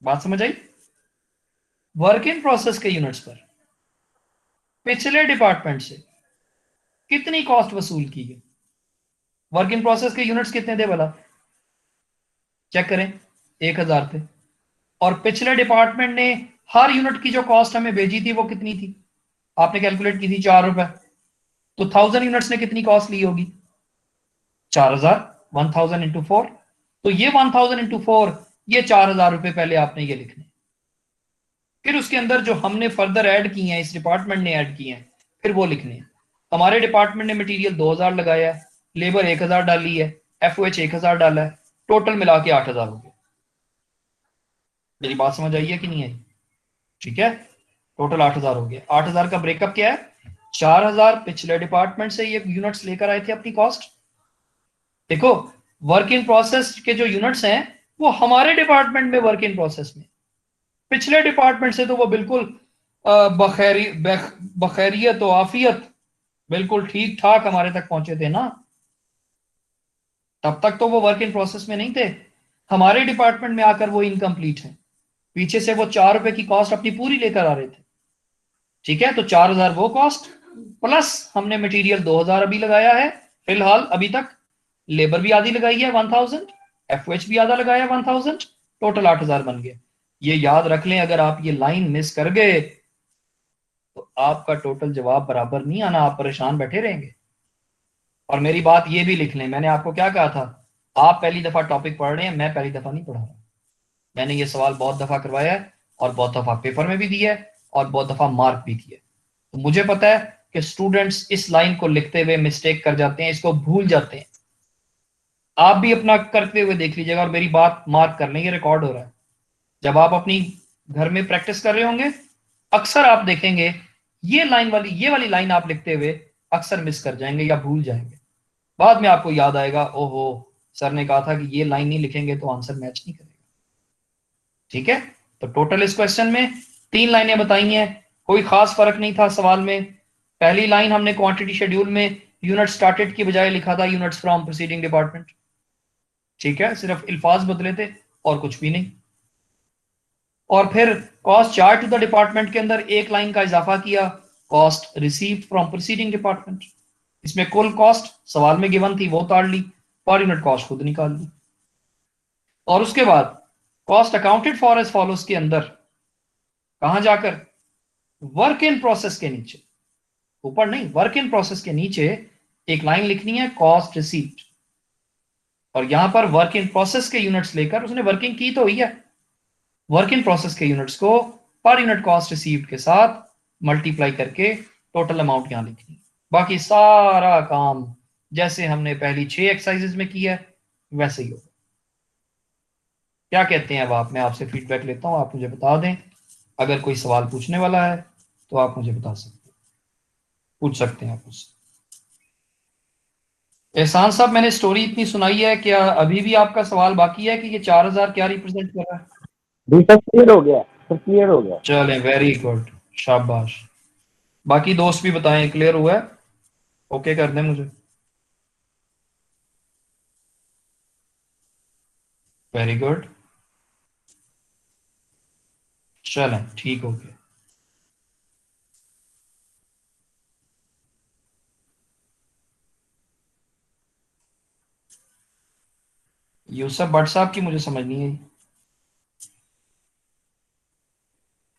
बात समझ आई। वर्क इन प्रोसेस के यूनिट्स पर पिछले डिपार्टमेंट से कितनी कॉस्ट वसूल की है। वर्क इन प्रोसेस के यूनिट्स कितने थे भला, चेक करें, 1000 थे। और पिछले डिपार्टमेंट ने हर यूनिट की जो कॉस्ट हमें भेजी थी वो कितनी थी, आपने कैलकुलेट की थी 4 रुपए, तो 1000 यूनिट्स ने कितनी कॉस्ट ली होगी, 4000, 1000 इंटू 4, तो ये 1000 इंटू 4, ये 4000 रुपए पहले आपने ये लिखने। फिर उसके अंदर जो हमने फर्दर ऐड किए हैं, इस डिपार्टमेंट ने ऐड किए हैं, फिर वो लिखने हैं। हमारे डिपार्टमेंट ने मटेरियल 2000 लगाया है, लेबर 1000 डाली है, एफओएच 1000 डाला है, टोटल मिला के 8000 हो गया। मेरी बात समझ आई है कि नहीं आई, ठीक है, टोटल 8000 हो गया। 8000 का ब्रेकअप क्या है, 4000 पिछले डिपार्टमेंट से ये यूनिट्स लेकर आए थे अपनी कॉस्ट। देखो, वर्क इन प्रोसेस के जो यूनिट्स हैं वो हमारे डिपार्टमेंट में वर्क इन प्रोसेस में, पिछले डिपार्टमेंट से तो वो बिल्कुल बखैरियत और आफियत बिल्कुल ठीक ठाक हमारे तक पहुंचे थे ना, तब तक तो वो वर्क इन प्रोसेस में नहीं थे। हमारे डिपार्टमेंट में आकर वो इनकम्प्लीट है, पीछे से वो 4 रुपए की कॉस्ट अपनी पूरी लेकर आ रहे थे, ठीक है। तो 4000 वो कॉस्ट, प्लस हमने मटेरियल 2000 अभी लगाया है फिलहाल अभी तक, लेबर भी आधी लगाई है 1000, एफओएच भी आधा लगाया 1000, टोटल 8000 बन गए। ये याद रख लें, अगर आप ये लाइन मिस कर गए तो आपका टोटल जवाब बराबर नहीं आना, आप परेशान बैठे रहेंगे। और मेरी बात ये भी लिख लें, मैंने आपको क्या कहा था, आप पहली दफा टॉपिक पढ़ रहे हैं, मैं पहली दफा नहीं पढ़ा रहा। मैंने ये सवाल बहुत दफा करवाया है और बहुत दफा पेपर में भी दिया है और बहुत दफा मार्क भी किया है। तो मुझे पता है कि स्टूडेंट्स इस लाइन को लिखते हुए मिस्टेक कर जाते हैं, इसको भूल जाते हैं। आप भी अपना करते हुए देख लीजिएगा और मेरी बात मार्क कर लें, ये रिकॉर्ड हो रहा है। जब आप अपनी घर में प्रैक्टिस कर रहे होंगे, अक्सर आप देखेंगे ये वाली लाइन आप लिखते हुए अक्सर मिस कर जाएंगे या भूल जाएंगे। बाद में आपको याद आएगा, ओहो सर ने कहा था कि ये लाइन नहीं लिखेंगे तो आंसर मैच नहीं करेगा, ठीक है। तो टोटल इस क्वेश्चन में 3 लाइनें बताई हैं, कोई खास फर्क नहीं था सवाल में। पहली लाइन हमने क्वांटिटी शेड्यूल में यूनिट स्टार्टेड की बजाय लिखा था यूनिट्स फ्रॉम प्रोसीडिंग डिपार्टमेंट, ठीक है, सिर्फ अल्फाज बदले थे और कुछ भी नहीं। और फिर cost chart to the department के अंदर एक लाइन का इजाफा किया, cost received from proceeding department. इसमें कुल कॉस्ट सवाल में गिवन थी वो उतार ली, पर यूनिट कॉस्ट खुद निकाल ली। और उसके बाद cost accounted for as follows के अंदर कहां जाकर, वर्क इन प्रोसेस के नीचे, ऊपर नहीं, वर्क इन प्रोसेस के नीचे एक लाइन लिखनी है, कॉस्ट रिसीव्ड। और यहां पर वर्क इन प्रोसेस के यूनिट्स लेकर उसने वर्किंग की तो हुई है, वर्क इन प्रोसेस के यूनिट्स को पर यूनिट कॉस्ट रिसीव्ड के साथ मल्टीप्लाई करके टोटल अमाउंट यहां लिखनी। बाकी सारा काम जैसे हमने पहली 6 एक्सरसाइजेज में किया है वैसे ही होगा। क्या कहते हैं, अब आप, मैं आपसे फीडबैक लेता हूं, आप मुझे बता दें। अगर कोई सवाल पूछने वाला है तो आप मुझे बता सकते हैं। पूछ सकते हैं आप उससे। एहसान साहब, मैंने स्टोरी इतनी सुनाई है, क्या अभी भी आपका सवाल बाकी है कि ये 4000 क्या रिप्रेजेंट कर रहा है? जी सर क्लियर हो गया, सर क्लियर हो गया। चलें, वेरी गुड, शाबाश। बाकी दोस्त भी बताएं क्लियर हुआ है? ओके कर दें मुझे। वेरी गुड, चलें ठीक हो गया। यूसुफ भट्ट साहब की मुझे समझ नहीं आई।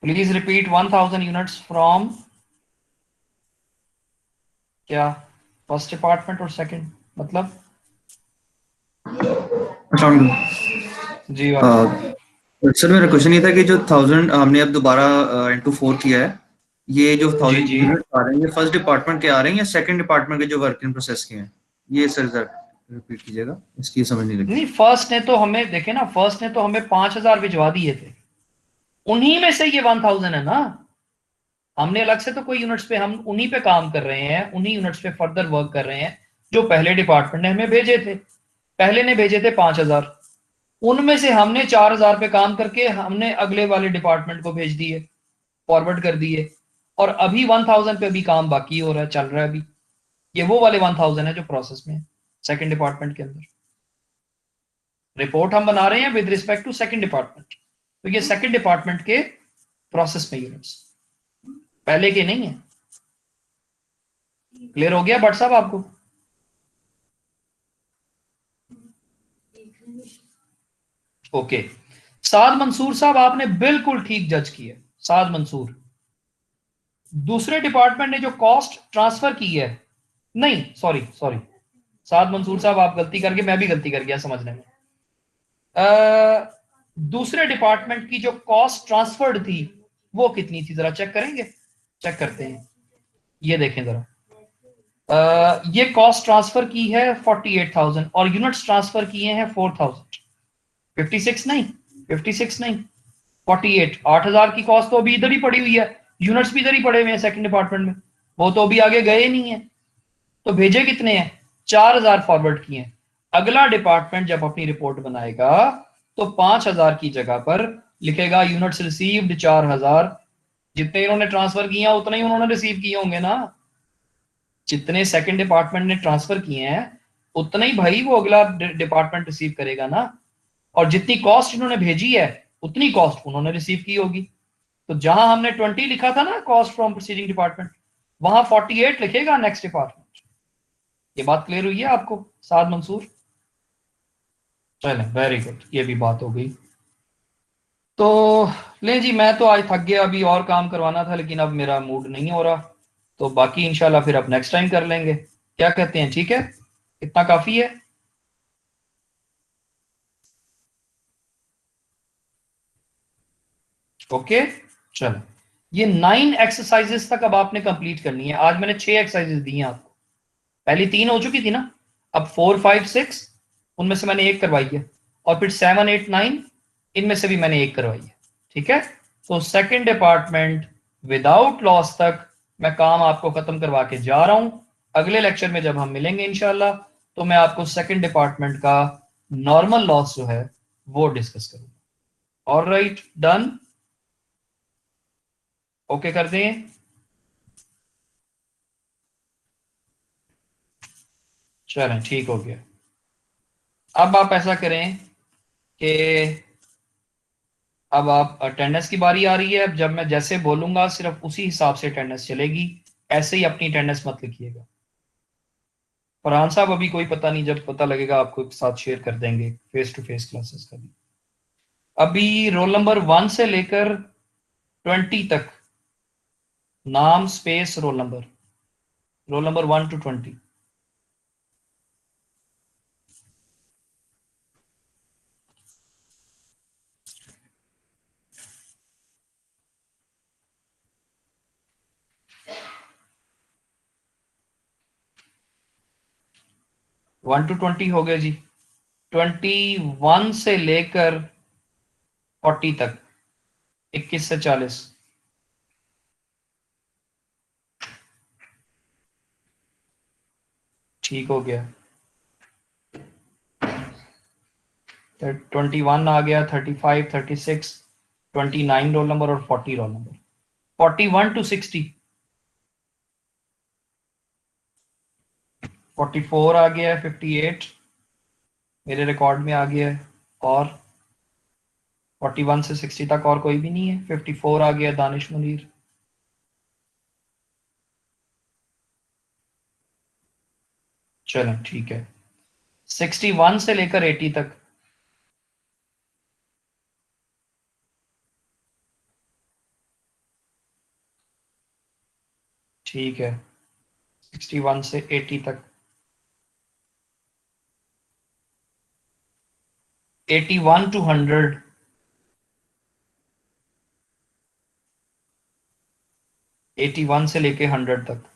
प्लीज रिपीट 1000 यूनिट्स फ्रॉम क्या? फर्स्ट डिपार्टमेंट और सेकंड मतलब? जी वालेकुम। सर मेरा क्वेश्चन ये था कि जो 1000 हमने अब दोबारा इंटू 4 किया है, ये जो जी 1000 जी, यूनिट आ रहे हैं ये फर्स्ट डिपार्टमेंट के आ रहे हैं या सेकंड डिपार्टमेंट के जो वर्क इन प्रोसेस के हैं? ये सर जरा रिपीट कीजिएगा, इसकी समझ नहीं लगी। नहीं फर्स्ट ने तो हमें देखे ना, फर्स्ट ने तो हमें 5000 भिजवा दिए थे, उन्हीं में से ये 1000 है ना। हमने अलग से तो कोई यूनिट्स पे, हम उन्हीं पे काम कर रहे हैं, उन्हीं यूनिट्स पे फर्दर वर्क कर रहे हैं जो पहले डिपार्टमेंट ने हमें भेजे थे। पहले ने भेजे थे 5000, उनमें से हमने 4000 पे काम करके हमने अगले वाले डिपार्टमेंट को भेज दिए, फॉरवर्ड कर दिए। और अभी 1000 पे अभी काम बाकी हो रहा है, चल रहा है अभी। ये वो वाले 1000 है जो प्रोसेस में है सेकंड डिपार्टमेंट के अंदर। रिपोर्ट हम बना रहे हैं with respect to second department, तो ये सेकंड डिपार्टमेंट के प्रोसेस में यूनिट्स, पहले के नहीं है। क्लियर हो गया भट्ट साहब आपको? ओके। साद मंसूर साहब, आपने बिल्कुल ठीक जज किया। साद मंसूर, दूसरे डिपार्टमेंट ने जो कॉस्ट ट्रांसफर की है, नहीं सॉरी सॉरी, साद मंसूर साहब आप गलती करके, मैं भी गलती कर गया समझने में। दूसरे डिपार्टमेंट की जो कॉस्ट ट्रांसफर्ड थी वो कितनी थी, जरा चेक करेंगे? चेक करते हैं, ये देखें जरा। ये कॉस्ट ट्रांसफर की है 48,000 और यूनिट्स ट्रांसफर किए हैं 4000। 56 नहीं, 56 नहीं, 48। 8000 की कॉस्ट तो अभी इधर ही पड़ी हुई है, यूनिट्स भी इधर ही पड़े हुए हैं सेकंड डिपार्टमेंट में, वो तो अभी आगे गए नहीं है। तो भेजे कितने हैं? 4000 फॉरवर्ड किए हैं। अगला डिपार्टमेंट जब अपनी रिपोर्ट बनाएगा तो 5000 की जगह पर लिखेगा यूनिट्स रिसीव्ड 4000। जितने इन्होंने ट्रांसफर किया उतने ही उन्होंने रिसीव किए होंगे ना। जितने सेकंड डिपार्टमेंट ने ट्रांसफर किए हैं उतना ही भाई वो अगला डिपार्टमेंट रिसीव करेगा ना। और जितनी कॉस्ट इन्होंने भेजी है उतनी कॉस्ट उन्होंने रिसीव की होगी। तो जहां हमने 20 लिखा था ना कॉस्ट फ्रॉम प्रोसीडिंग डिपार्टमेंट, वहां 48 लिखेगा नेक्स्ट डिपार्टमेंट। ये बात क्लियर हुई है आपको साद मंसूर? चलें, वेरी गुड, ये भी बात हो गई। तो ले जी, मैं तो आज थक गया, अभी और काम करवाना था लेकिन अब मेरा मूड नहीं हो रहा। तो बाकी इंशाल्लाह फिर अब नेक्स्ट टाइम कर लेंगे, क्या कहते हैं? ठीक है, इतना काफी है। ओके, चलो। ये 9 एक्सरसाइजेस तक अब आपने कंप्लीट करनी है। आज मैंने 6 एक्सरसाइजेस दी हैं आपको, पहली 3 हो चुकी थी ना, अब 4 5 6 उनमें से मैंने एक करवाई है, और फिर 7 8 9 इनमें से भी मैंने एक करवाई है। ठीक है, तो सेकंड डिपार्टमेंट विदाउट लॉस तक मैं काम आपको खत्म करवा के जा रहा हूं। अगले लेक्चर में जब हम मिलेंगे इंशाल्लाह, तो मैं आपको सेकंड डिपार्टमेंट का नॉर्मल लॉस जो है वो डिस्कस करूंगा। ऑलराइट, डन, ओके कर दें। चलें, ठीक हो गया। अब आप ऐसा करें कि अब आप अटेंडेंस की बारी आ रही है। अब जब मैं जैसे बोलूंगा सिर्फ उसी हिसाब से अटेंडेंस चलेगी, ऐसे ही अपनी अटेंडेंस मत लिखिएगा। फरहान साहब, अभी कोई पता नहीं, जब पता लगेगा आपको एक साथ शेयर कर देंगे फेस टू फेस क्लासेस का भी। अभी रोल नंबर 1 से लेकर 20 तक, नाम space roll number, roll number 1 to 20। 1 to 20 हो गए जी। 21 से लेकर 40 तक, 21 से 40। ठीक हो गया। 21 आ गया, 35, 36, 29 रोल नंबर और 40 रोल नंबर। 41 to 60, 44 आ गया है, 58 मेरे रिकॉर्ड में आ गया है, और 41 से 60 तक और कोई भी नहीं है। 54 आ गया दानिश मुनीर। चलो ठीक है। 61 से लेकर 80 तक। ठीक है, 61 से 80 तक। 81 to 100। 81 से लेके 100 तक।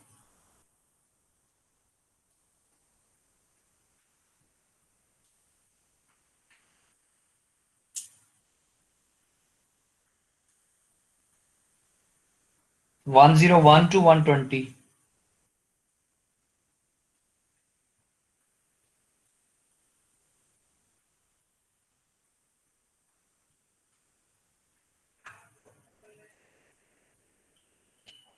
One 101 to 120।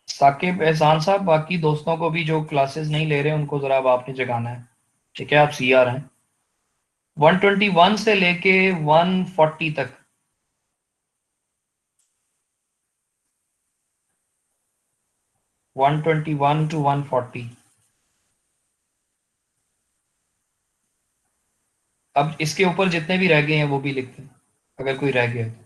साकिब, एहसान साहब, बाकी दोस्तों को भी जो क्लासेस नहीं ले रहे उनको जरा अब आपने जगाना है। ठीक है, आप CR हैं। 121 से लेके 140 तक। 121 to 140। अब इसके ऊपर जितने भी रह गए हैं वो भी लिखते हैं, अगर कोई रह गया है तो।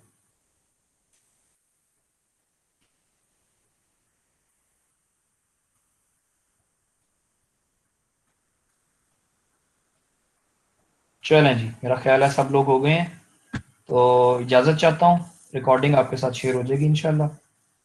चलें जी, मेरा ख्याल है सब लोग हो गए हैं, तो इजाज़त चाहता हूँ। रिकॉर्डिंग आपके साथ शेयर हो जाएगी इंशाल्लाह।